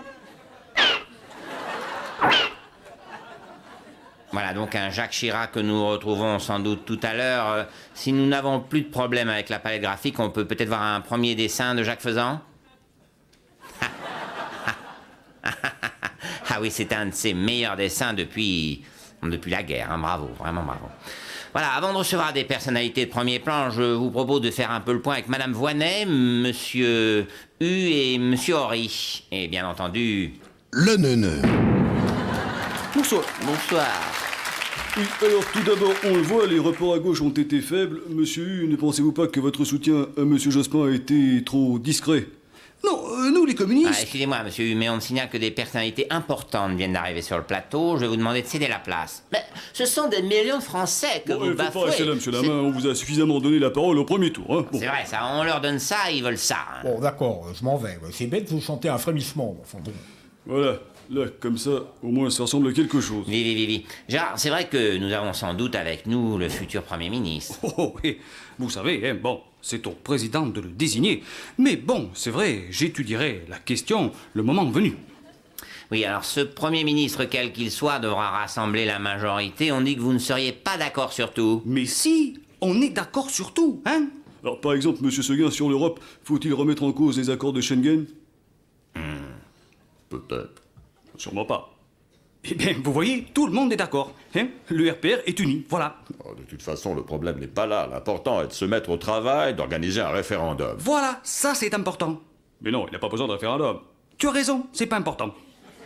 Voilà donc un Jacques Chirac que nous retrouvons sans doute tout à l'heure. Si nous n'avons plus de problème avec la palette graphique, on peut peut-être voir un premier dessin de Jacques Faisan. Ah oui, c'est un de ses meilleurs dessins depuis la guerre, hein. Bravo, vraiment bravo. Voilà, avant de recevoir des personnalités de premier plan, je vous propose de faire un peu le point avec Madame Voynet, Monsieur U et Monsieur Horry. Et bien entendu... Le neuneu. Bonsoir. Oui, alors tout d'abord, on le voit, les rapports à gauche ont été faibles. Monsieur U, ne pensez-vous pas que votre soutien à Monsieur Jospin a été trop discret? Non, nous les communistes... Ah, excusez-moi, monsieur U, mais on me signale que des personnalités importantes viennent d'arriver sur le plateau. Je vais vous demander de céder la place. Mais ce sont des millions de Français que vous bafouez. Faut pas rester là, monsieur Lamain, on vous a suffisamment donné la parole au premier tour. Hein. Bon. C'est vrai, ça, on leur donne ça, ils veulent ça. Hein. Bon, d'accord, je m'en vais. C'est bête, vous chantez un frémissement. Enfin bon. Voilà, là, comme ça, au moins ça ressemble à quelque chose. Oui. Gérard, c'est vrai que nous avons sans doute avec nous le futur Premier ministre. Oh oui, vous savez, hein, bon, c'est au président de le désigner. Mais bon, c'est vrai, j'étudierai la question le moment venu. Oui, alors ce Premier ministre, quel qu'il soit, devra rassembler la majorité. On dit que vous ne seriez pas d'accord sur tout. Mais si, on est d'accord sur tout, hein? Alors par exemple, monsieur Seguin, sur l'Europe, faut-il remettre en cause les accords de Schengen? Peut-être. Sûrement pas. Eh bien, vous voyez, tout le monde est d'accord. Hein? Le RPR est uni, voilà. Oh, de toute façon, le problème n'est pas là. L'important est de se mettre au travail, d'organiser un référendum. Voilà, ça c'est important. Mais non, il n'a pas besoin de référendum. Tu as raison, c'est pas important.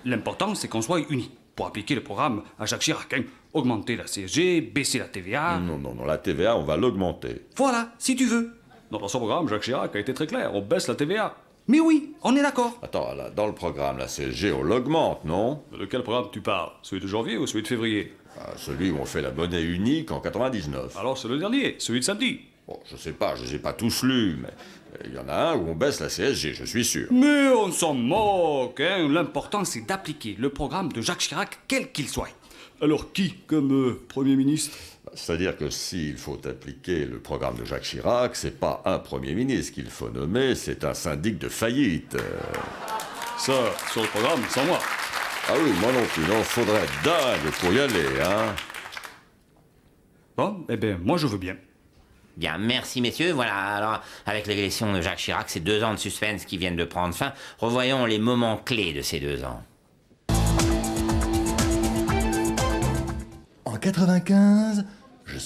L'important, c'est qu'on soit unis. pour appliquer le programme à Jacques Chirac. Hein. Augmenter la CSG, baisser la TVA. Non, la TVA, on va l'augmenter. Voilà, si tu veux. Dans son programme, Jacques Chirac a été très clair, on baisse la TVA. Mais oui, on est d'accord. Attends, là, dans le programme, la CSG, on l'augmente, non? De quel programme tu parles? Celui de janvier ou celui de février? Celui où on fait la monnaie unique en 99. Alors c'est le dernier, celui de samedi. Bon, je sais pas, je les ai pas tous lus, mais il y en a un où on baisse la CSG, je suis sûr. Mais on s'en moque, hein. L'important c'est d'appliquer le programme de Jacques Chirac, quel qu'il soit. Alors qui comme Premier ministre? C'est-à-dire que s'il faut appliquer le programme de Jacques Chirac, c'est pas un Premier ministre qu'il faut nommer, c'est un syndic de faillite. Ça, sur le programme, sans moi. Ah oui, moi non plus, non, faudrait être dingue pour y aller, hein. Bon, eh bien, moi je veux bien. Bien, merci messieurs. Voilà, alors, avec l'élection de Jacques Chirac, ces 2 ans de suspense qui viennent de prendre fin, revoyons les moments clés de ces 2 ans. En 95, je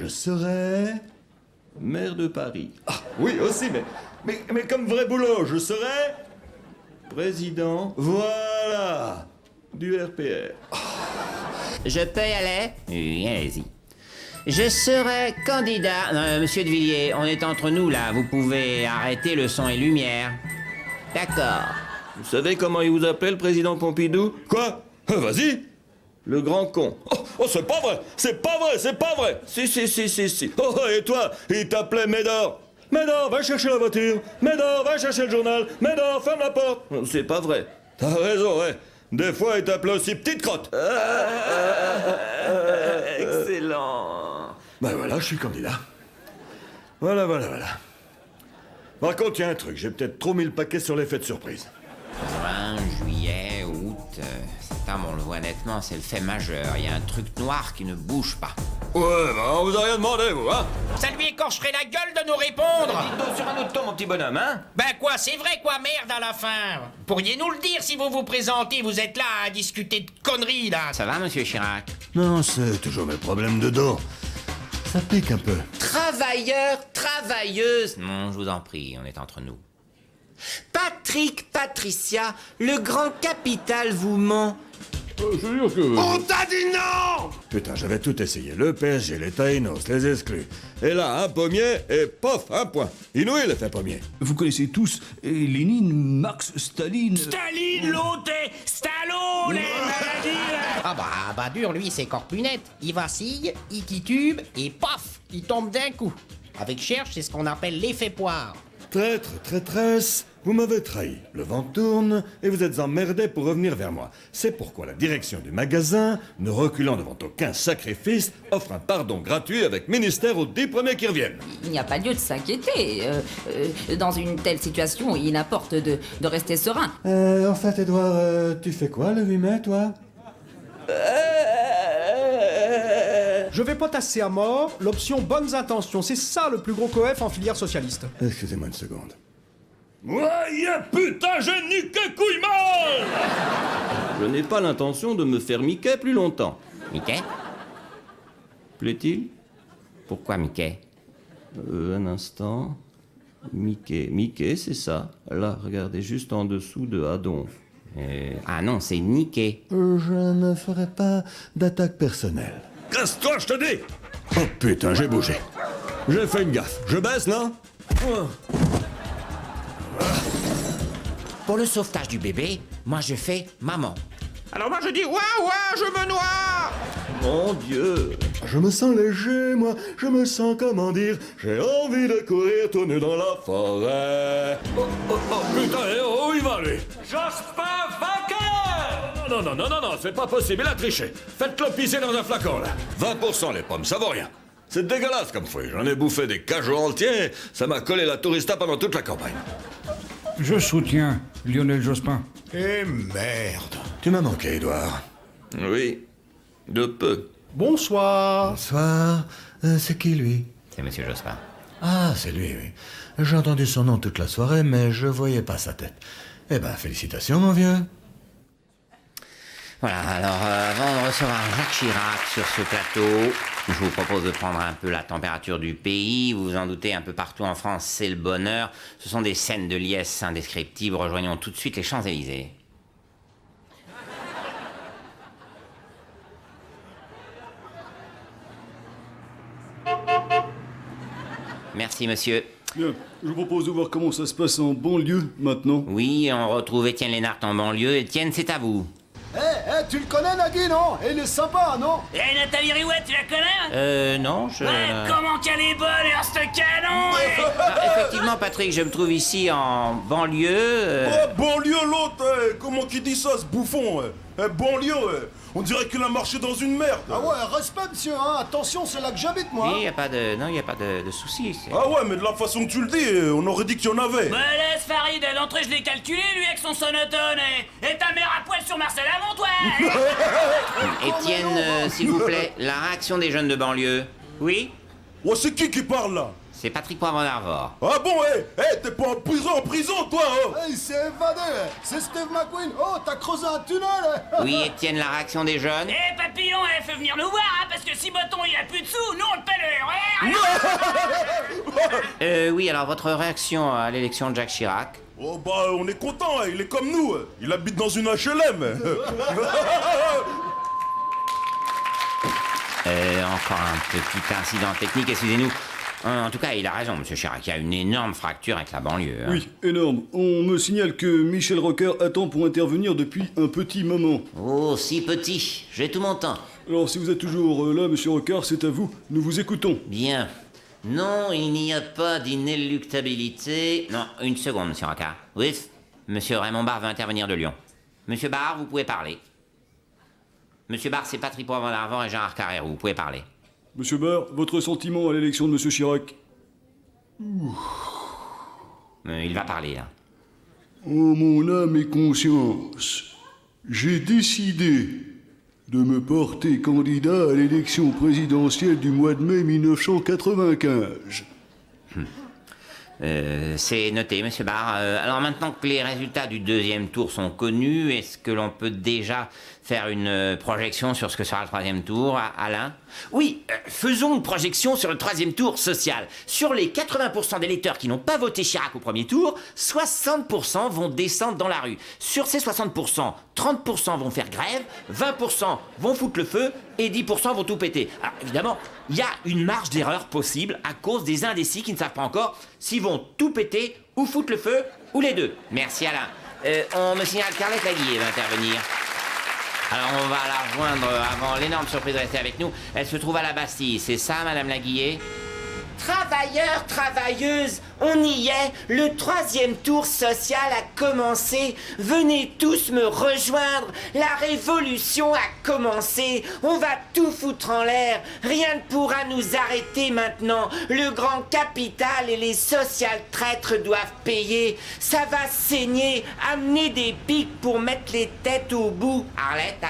serai... Maire de Paris. Ah, oui, aussi, mais comme vrai boulot, je serai... Président, Voilà, du RPR. Je peux y aller? Oui, allez-y. Je serai candidat... Non, monsieur de Villiers, on est entre nous là, vous pouvez arrêter le son et lumière. D'accord. Vous savez comment il vous appelle, le président Pompidou? Quoi? Vas-y. Le grand con. Oh, c'est pas vrai. C'est pas vrai. Si. Oh, et toi, il t'appelait Médor. Médor, va chercher la voiture. Médor, va chercher le journal. Médor, ferme la porte. C'est pas vrai. T'as raison, ouais. Des fois, il t'appelait aussi Petite Crotte. Excellent. Ben voilà, je suis candidat. Voilà. Par contre, il y a un truc, j'ai peut-être trop mis le paquet sur l'effet de surprise. Juin, juillet, août, septembre, on le voit nettement, c'est le fait majeur. Il y a un truc noir qui ne bouge pas. Ouais, on vous a rien demandé, vous, hein? Ça lui écorcherait la gueule de nous répondre. Dites donc sur un autre ton, mon petit bonhomme, hein? Ben quoi, c'est vrai quoi, merde à la fin. Pourriez nous le dire si vous vous présentez, vous êtes là à discuter de conneries, là. Ça va, monsieur Chirac? Non, c'est toujours mes problèmes de dos. Ça pique un peu. Travailleurs, travailleuses. Non, je vous en prie, on est entre nous. Patrick, Patricia, le grand capital vous ment. On t'a dit non! Putain, j'avais tout essayé. Le PSG, les Taïnos, les exclus. Et là, un pommier, et pof, un point. Inouï l'effet pommier. Vous connaissez tous Lénine, Marx, Staline... Staline, l'autre, Stallone, les maladies, là. Ah bah dur, lui, c'est encore plus net. Il vacille, il titube, et paf, il tombe d'un coup. Avec Cherche, c'est ce qu'on appelle l'effet poire. Traître, traîtresse, vous m'avez trahi. Le vent tourne et vous êtes emmerdés pour revenir vers moi. C'est pourquoi la direction du magasin, ne reculant devant aucun sacrifice, offre un pardon gratuit avec ministère aux 10 premiers qui reviennent. Il n'y a pas lieu de s'inquiéter. Dans une telle situation, il importe de rester serein. En fait, Edouard, tu fais quoi le 8 mai, toi? Je vais potasser à mort l'option bonnes intentions. C'est ça le plus gros coef en filière socialiste. Excusez-moi une seconde. Ouais, putain, j'ai niqué couille mal! Je n'ai pas l'intention de me faire Mickey plus longtemps. Mickey? Plaît-il? Pourquoi Mickey? Un instant. Mickey, c'est ça. Là, regardez, juste en dessous de Adon. Ah non, c'est niqué. Je ne ferai pas d'attaque personnelle. Casse-toi, je te dis! Oh putain, j'ai bougé. J'ai fait une gaffe. Je baisse, non? Pour le sauvetage du bébé, moi je fais maman. Alors moi je dis ouah, je me noie. Mon Dieu! Je me sens léger, moi. Je me sens, comment dire, j'ai envie de courir tout nu dans la forêt. Oh, putain, où il va, lui? Jospin vainqueur! Non, c'est pas possible, il a triché. Faites-le pisser dans un flacon, là. 20% les pommes, ça vaut rien. C'est dégueulasse comme fruit. J'en ai bouffé des cajots entiers. Ça m'a collé la tourista pendant toute la campagne. Je soutiens Lionel Jospin. Eh merde. Tu m'as manqué, Edouard. Oui, de peu. Bonsoir. Bonsoir. C'est qui, lui? C'est monsieur Jospin. Ah, c'est lui, oui. J'ai entendu son nom toute la soirée, mais je voyais pas sa tête. Eh ben, félicitations, mon vieux. Voilà, alors avant de recevoir Jacques Chirac sur ce plateau, je vous propose de prendre un peu la température du pays. Vous vous en doutez, un peu partout en France, c'est le bonheur. Ce sont des scènes de liesse indescriptibles. Rejoignons tout de suite les Champs-Élysées. Merci, monsieur. Bien, je vous propose de voir comment ça se passe en banlieue maintenant. Oui, on retrouve Étienne Lénart en banlieue. Étienne, c'est à vous. Tu le connais, Nagui, non? Il est sympa, non? Et Nathalie Riouet, tu la connais? Non, je... Comment qu'elle est bonne, et ce canon Effectivement, Patrick, je me trouve ici en banlieue. Banlieue, l'autre, comment qu'il dit ça, ce bouffon? Banlieue, on dirait qu'il a marché dans une merde. Ah ouais, respect, monsieur, hein. Attention, c'est là que j'habite, moi. Il n'y a pas de... Non, il n'y a pas de souci. Ah ouais, mais de la façon que tu le dis, on aurait dit qu'il y en avait. Me laisse, Farid, d'entrée je l'ai calculé, lui, avec son sonotone, et ta mère à poil sur Marcel avant toi. Étienne, s'il vous plaît, la réaction des jeunes de banlieue. Oui? Ouais, c'est qui parle, là? C'est Patrick Poivre d'Arvor. Ah bon, t'es pas en prison, toi, hein? Il s'est évadé. C'est Steve McQueen. Oh, t'as creusé un tunnel. Oui, Étienne, la réaction des jeunes. Eh, papillon, fais venir nous voir, hein, parce que si Botton il a plus de sous, nous on le paie le RER. Oui, alors votre réaction à l'élection de Jacques Chirac? Oh bah, on est content, il est comme nous. Il habite dans une HLM. Encore un petit incident technique, excusez-nous. En tout cas, il a raison, monsieur Chirac. Il y a une énorme fracture avec la banlieue. Hein. Oui, énorme. On me signale que Michel Rocard attend pour intervenir depuis un petit moment. Oh, si petit. J'ai tout mon temps. Alors, si vous êtes toujours là, monsieur Rocard, c'est à vous. Nous vous écoutons. Bien. Non, il n'y a pas d'inéluctabilité. Non, une seconde, monsieur Rocard. Oui, monsieur Raymond Barre veut intervenir de Lyon. Monsieur Barre, vous pouvez parler. Monsieur Barre, c'est Patrick Poivre d'Arvor et Gérard Carrère. Vous pouvez parler. Monsieur Barre, votre sentiment à l'élection de monsieur Chirac? Il va parler, là. Oh, mon âme et conscience, j'ai décidé de me porter candidat à l'élection présidentielle du mois de mai 1995. C'est noté, monsieur Barre. Alors maintenant que les résultats du deuxième tour sont connus, est-ce que l'on peut déjà faire une projection sur ce que sera le troisième tour, Alain? Oui, faisons une projection sur le troisième tour social. Sur les 80% d'électeurs qui n'ont pas voté Chirac au premier tour, 60% vont descendre dans la rue. Sur ces 60%, 30% vont faire grève, 20% vont foutre le feu et 10% vont tout péter. Alors évidemment, il y a une marge d'erreur possible à cause des indécis qui ne savent pas encore s'ils vont tout péter ou foutre le feu ou les deux. Merci Alain. On me signale Carlette Laguillet va intervenir. Alors on va la rejoindre avant l'énorme surprise de rester avec nous. Elle se trouve à la Bastille, c'est ça, madame Laguillet? Travailleurs, travailleuses, on y est, le troisième tour social a commencé. Venez tous me rejoindre, la révolution a commencé. On va tout foutre en l'air, rien ne pourra nous arrêter maintenant. Le grand capital et les social-traîtres doivent payer. Ça va saigner, amener des pics pour mettre les têtes au bout. Arlette?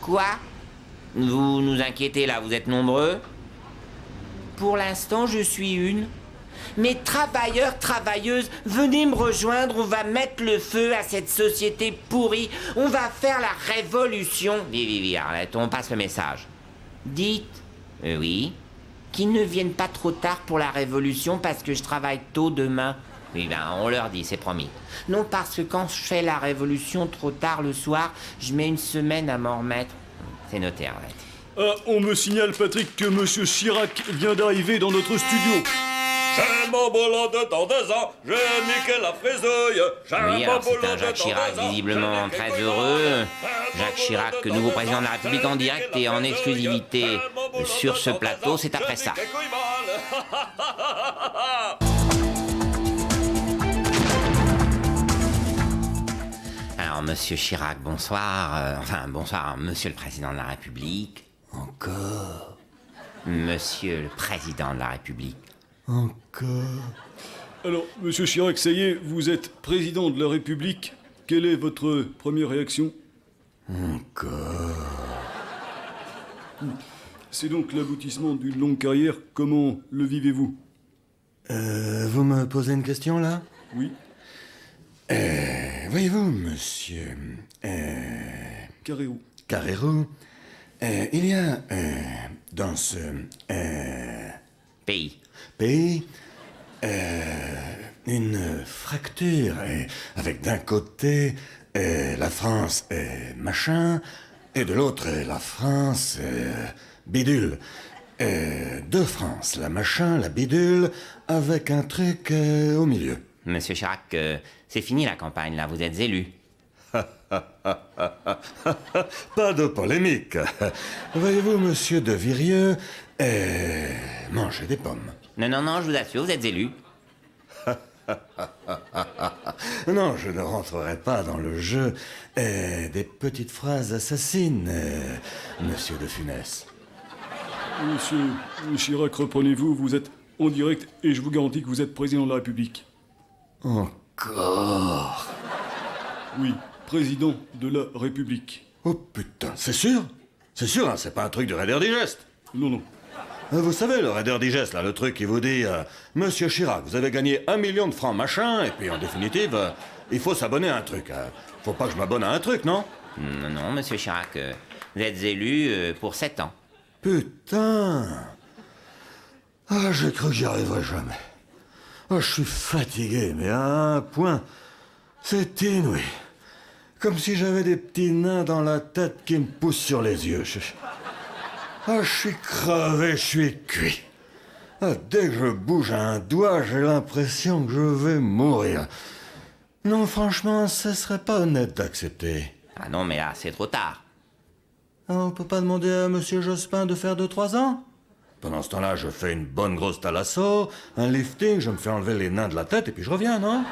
Quoi? Vous nous inquiétez là, vous êtes nombreux? Pour l'instant, je suis une. Mes travailleurs, travailleuses, venez me rejoindre, on va mettre le feu à cette société pourrie, on va faire la révolution. Oui, Arlette, on passe le message. Dites. Oui? Qu'ils ne viennent pas trop tard pour la révolution parce que je travaille tôt demain. Oui, on leur dit, c'est promis. Non, parce que quand je fais la révolution trop tard le soir, je mets une semaine à m'en remettre. C'est noté, Arlette. Ah, on me signale, Patrick, que monsieur Chirac vient d'arriver dans notre studio. J'ai mon boulot de dans 2 ans, j'ai niqué la frisouille. Oui, alors c'est un Jacques Chirac visiblement très heureux. Jacques Chirac, nouveau président de la République en direct et en exclusivité sur ce plateau, c'est après ça. Alors, monsieur Chirac, bonsoir. Bonsoir, monsieur le président de la République. Encore. Monsieur le président de la République. Encore. Alors, monsieur Chirac, ça y est, vous êtes président de la République. Quelle est votre première réaction? Encore. C'est donc l'aboutissement d'une longue carrière. Comment le vivez-vous? Vous me posez une question, là? Oui. Voyez-vous, monsieur... Carrérou. Carrérou, il y a dans ce... pays, une fracture, avec d'un côté la France machin, et de l'autre la France bidule. de France, la machin, la bidule, avec un truc au milieu. Monsieur Chirac, c'est fini la campagne, là, vous êtes élu. Pas de polémique. Voyez-vous, monsieur de Virieux, mangez des pommes. Non, je vous assure, vous êtes élu. Non, je ne rentrerai pas dans le jeu des petites phrases assassines, monsieur de Funès. Monsieur Chirac, reprenez-vous, vous êtes en direct et je vous garantis que vous êtes président de la République. Encore? Oui, président de la République. Oh putain, c'est sûr? C'est sûr, hein, c'est pas un truc de Raider Digest? Non. Vous savez, le Raider Digest, là, le truc qui vous dit Monsieur Chirac, vous avez gagné 1 million de francs, machin, et puis en définitive, il faut s'abonner à un truc. Faut pas que je m'abonne à un truc, non? Non, monsieur Chirac, vous êtes élu pour 7 ans. Putain! Ah, j'ai cru que j'y arriverais jamais. Ah, je suis fatigué, mais à un point, c'est inouï. Comme si j'avais des petits nains dans la tête qui me poussent sur les yeux. Ah, je suis crevé, je suis cuit. Ah, dès que je bouge un doigt, j'ai l'impression que je vais mourir. Non, franchement, ce serait pas honnête d'accepter. Ah non, mais là, c'est trop tard. Ah, on peut pas demander à monsieur Jospin de faire 2-3 ans? Pendant ce temps-là, je fais une bonne grosse thalasso, un lifting, je me fais enlever les nains de la tête et puis je reviens, non?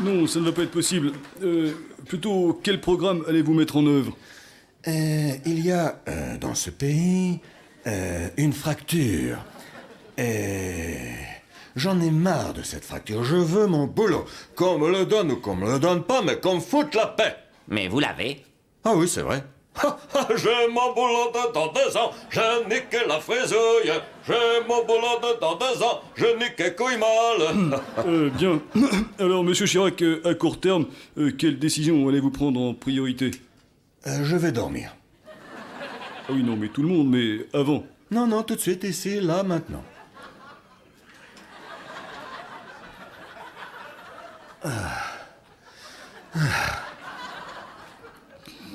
Non, ça ne va pas être possible. Plutôt, quel programme allez-vous mettre en œuvre? Il y a dans ce pays une fracture. J'en ai marre de cette fracture. Je veux mon boulot. Qu'on me le donne ou qu'on me le donne pas, mais qu'on me foute la paix. Mais vous l'avez. Ah oui, c'est vrai. J'ai mon boulot dans 2 ans, je nique la fraisouille. J'ai mon boulot dans 2 ans, je nique couille mal. Bien. Alors, monsieur Chirac, à court terme, quelle décision allez-vous prendre en priorité? Je vais dormir. Ah oui, non, mais tout le monde, mais avant. Non, tout de suite, ici, là, maintenant.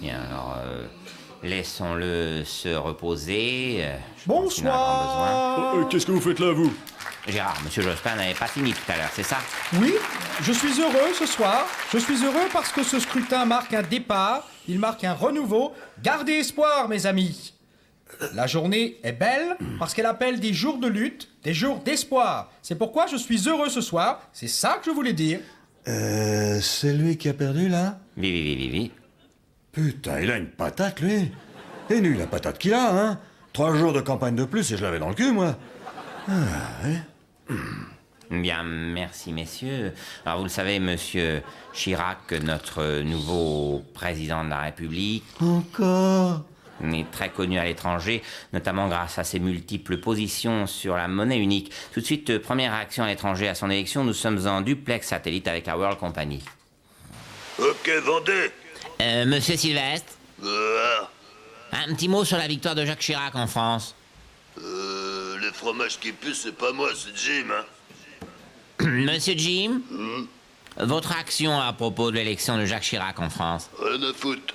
Bien, alors, laissons-le se reposer. Bonsoir. Qu'est-ce que vous faites là, vous? Gérard, monsieur Jospin n'avait pas fini tout à l'heure, c'est ça? Oui, je suis heureux ce soir. Je suis heureux parce que ce scrutin marque un départ, il marque un renouveau. Gardez espoir, mes amis. La journée est belle parce qu'elle appelle des jours de lutte, des jours d'espoir. C'est pourquoi je suis heureux ce soir. C'est ça que je voulais dire. C'est lui qui a perdu, là? Oui. Putain, il a une patate, lui. Et lui, la patate qu'il a, hein? 3 jours de campagne de plus et je l'avais dans le cul, moi. Ah, ouais. Bien, merci, messieurs. Alors, vous le savez, monsieur Chirac, notre nouveau président de la République... Encore? est très connu à l'étranger, notamment grâce à ses multiples positions sur la monnaie unique. Tout de suite, première réaction à l'étranger à son élection, nous sommes en duplex satellite avec la World Company. Ok, vendez. Monsieur Sylvestre, un petit mot sur la victoire de Jacques Chirac en France. Les fromages qui puent, c'est pas moi, c'est Jim, hein. Monsieur Jim, votre action à propos de l'élection de Jacques Chirac en France. Rien à foutre.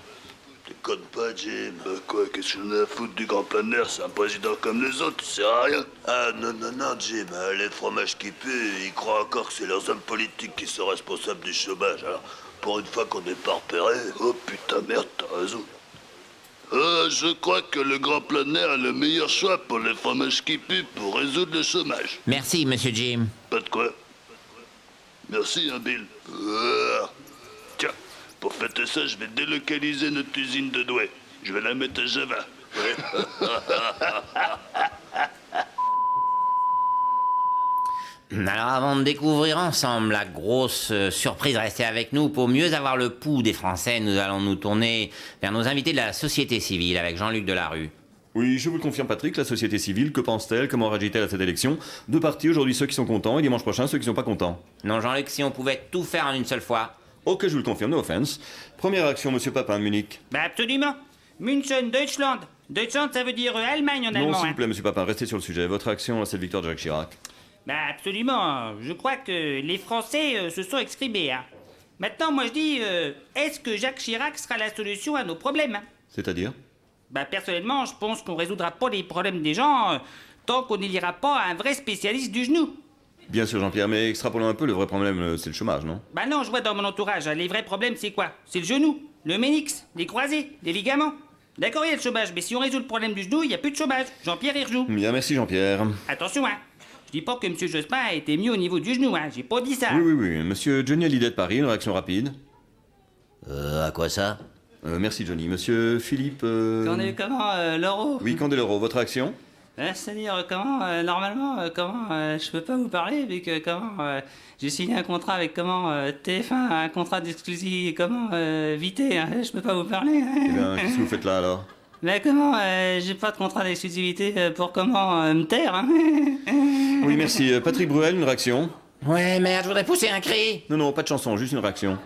Déconne pas, Jim. Quoi, qu'est-ce que j'en ai à foutre du grand plein air? C'est un président comme les autres, ça sert à rien. Ah, non, Jim. Les fromages qui puent, ils croient encore que c'est leurs hommes politiques qui sont responsables du chômage. Alors, pour une fois qu'on n'est pas repéré, oh putain, merde, t'as raison. Je crois que le grand plein air est le meilleur choix pour les fromages qui puent pour résoudre le chômage. Merci, monsieur Jim. Pas de quoi. Merci, hein, Bill. Tiens, pour fêter ça, je vais délocaliser notre usine de Douai. Je vais la mettre à Java. Ouais. Alors, avant de découvrir ensemble la grosse surprise, restez avec nous. Pour mieux avoir le pouls des Français, nous allons nous tourner vers nos invités de la société civile avec Jean-Luc Delarue. Oui, je vous le confirme, Patrick, la société civile, que pense-t-elle? Comment réagit-elle à cette élection? 2 partis, aujourd'hui ceux qui sont contents et dimanche prochain ceux qui sont pas contents. Non, Jean-Luc, si on pouvait tout faire en une seule fois. Ok, je vous le confirme, no offense. Première action, monsieur Papin de Munich. Bah absolument. München, Deutschland. Deutschland, ça veut dire Allemagne en allemand. Non, s'il vous plaît, monsieur Papin, restez sur le sujet. Votre réaction à cette victoire de Jacques Chirac? Bah absolument. Je crois que les Français se sont exprimés. Hein. Maintenant, moi je dis, est-ce que Jacques Chirac sera la solution à nos problèmes? C'est-à-dire? Bah, personnellement, je pense qu'on résoudra pas les problèmes des gens tant qu'on n'élira pas un vrai spécialiste du genou. Bien sûr, Jean-Pierre, mais extrapolons un peu, le vrai problème, c'est le chômage, non? Bah non, je vois dans mon entourage, les vrais problèmes, c'est quoi? C'est le genou, le ménix, les croisés, les ligaments. D'accord, il y a le chômage, mais si on résout le problème du genou, il n'y a plus de chômage. Jean-Pierre, il rejoue. Bien, merci, Jean-Pierre. Attention, hein. Je dis pas que M. Jospin a été mieux au niveau du genou, hein. J'ai pas dit ça. Oui. Monsieur Johnny Hallyday de Paris, une réaction rapide. À quoi ça? Merci, Johnny. Monsieur Philippe... Comment, Laurent? Oui, Candeloro, votre réaction? C'est-à-dire, normalement, je peux pas vous parler, vu que, j'ai signé un contrat avec, TF1, un contrat d'exclusivité, Vité, hein, je peux pas vous parler. Hein. Eh bien, qu'est-ce que vous faites là, alors? Mais j'ai pas de contrat d'exclusivité pour, me taire, hein. Oui, merci. Patrick Bruel, une réaction? Ouais, merde, je voudrais pousser un cri. Non, pas de chanson, juste une réaction.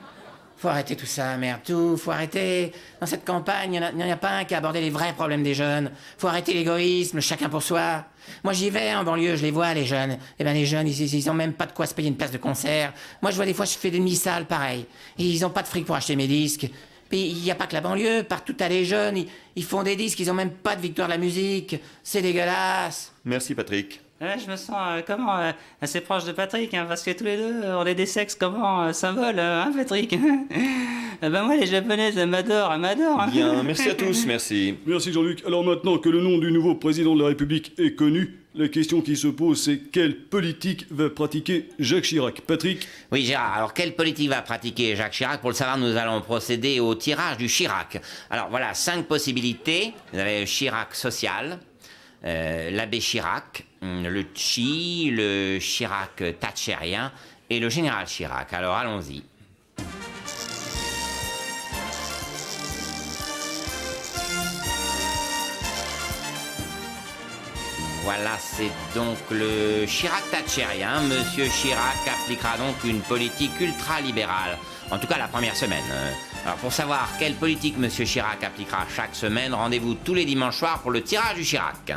Faut arrêter tout ça, merde, tout. Faut arrêter. Dans cette campagne, il n'y en a pas un qui a abordé les vrais problèmes des jeunes. Faut arrêter l'égoïsme, chacun pour soi. Moi, j'y vais en banlieue, je les vois, les jeunes. Eh ben, les jeunes, ils ont même pas de quoi se payer une place de concert. Moi, je vois des fois, je fais des demi-salles, pareil. Et ils ont pas de fric pour acheter mes disques. Puis, il y a pas que la banlieue. Partout, t'as les jeunes. Ils font des disques, ils ont même pas de victoire de la musique. C'est dégueulasse. Merci, Patrick. Je me sens, assez proche de Patrick, hein, parce que tous les deux, on est des sexes, symboles, hein, Patrick? Moi, les Japonaises, elles m'adorent, hein. Bien, merci à tous, merci. Merci Jean-Luc. Alors maintenant que le nom du nouveau président de la République est connu, la question qui se pose, c'est quelle politique va pratiquer Jacques Chirac? Patrick? Oui, Gérard, alors quelle politique va pratiquer Jacques Chirac? Pour le savoir, nous allons procéder au tirage du Chirac. Alors voilà, 5 possibilités. Vous avez le Chirac social, l'abbé Chirac, le Chi, le Chirac thatchérien et le général Chirac. Alors allons-y. Voilà, c'est donc le Chirac thatchérien. Monsieur Chirac appliquera donc une politique ultra-libérale. En tout cas, la première semaine. Alors, pour savoir quelle politique Monsieur Chirac appliquera chaque semaine, rendez-vous tous les dimanches soirs pour le tirage du Chirac.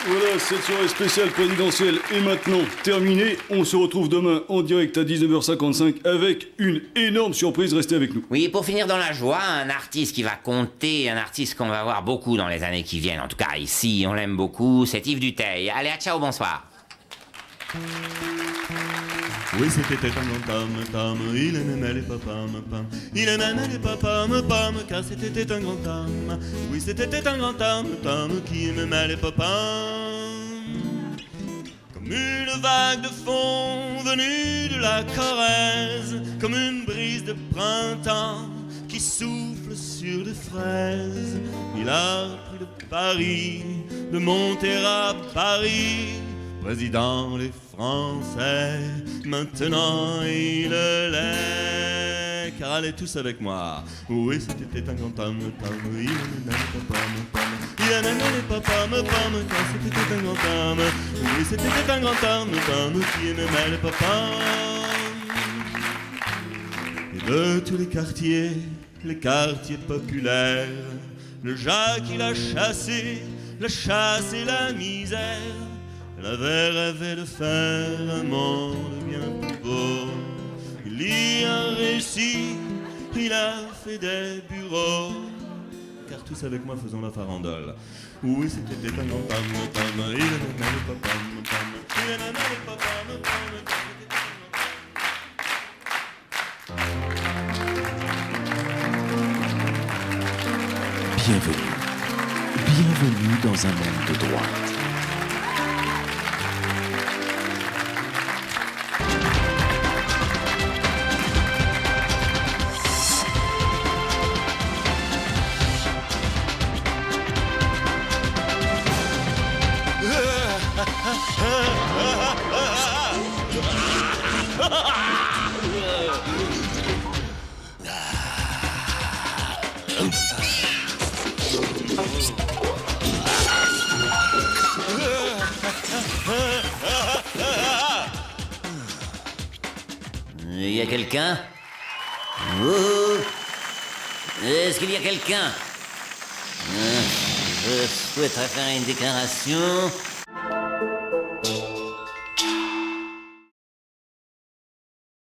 Voilà, cette soirée spéciale présidentielle est maintenant terminée. On se retrouve demain en direct à 19h55 avec une énorme surprise. Restez avec nous. Oui, pour finir dans la joie, un artiste qui va compter, un artiste qu'on va voir beaucoup dans les années qui viennent. En tout cas, ici, on l'aime beaucoup, c'est Yves Duteil. Allez, à ciao, bonsoir. Oui, c'était un grand homme, il aimait les papam, pam. Il aimait les papam, pam, car c'était un grand homme. Oui, c'était un grand homme, qui aimait les papam. Comme une vague de fond venue de la Corrèze, comme une brise de printemps qui souffle sur des fraises. Il a pris le pari de monter à Paris, président les Français, maintenant il l'est. Car allez tous avec moi. Oui, c'était un grand homme, il aimait les papam, il aimait les papam, car c'était un grand homme. Oui, c'était un grand homme, qui aimait les papam. Et de tous les quartiers populaires, le Jacques il a chassé la chasse et la misère. Il avait rêvé de faire un monde bien plus beau. Il y a réussi, il a fait des bureaux. Car tous avec moi faisons la farandole. Oui, c'était un grand homme, il aimait les papam, il aimait les papam, Bienvenue dans un monde de droite. Il y a quelqu'un? Oh! Est-ce qu'il y a quelqu'un? Je souhaiterais faire une déclaration.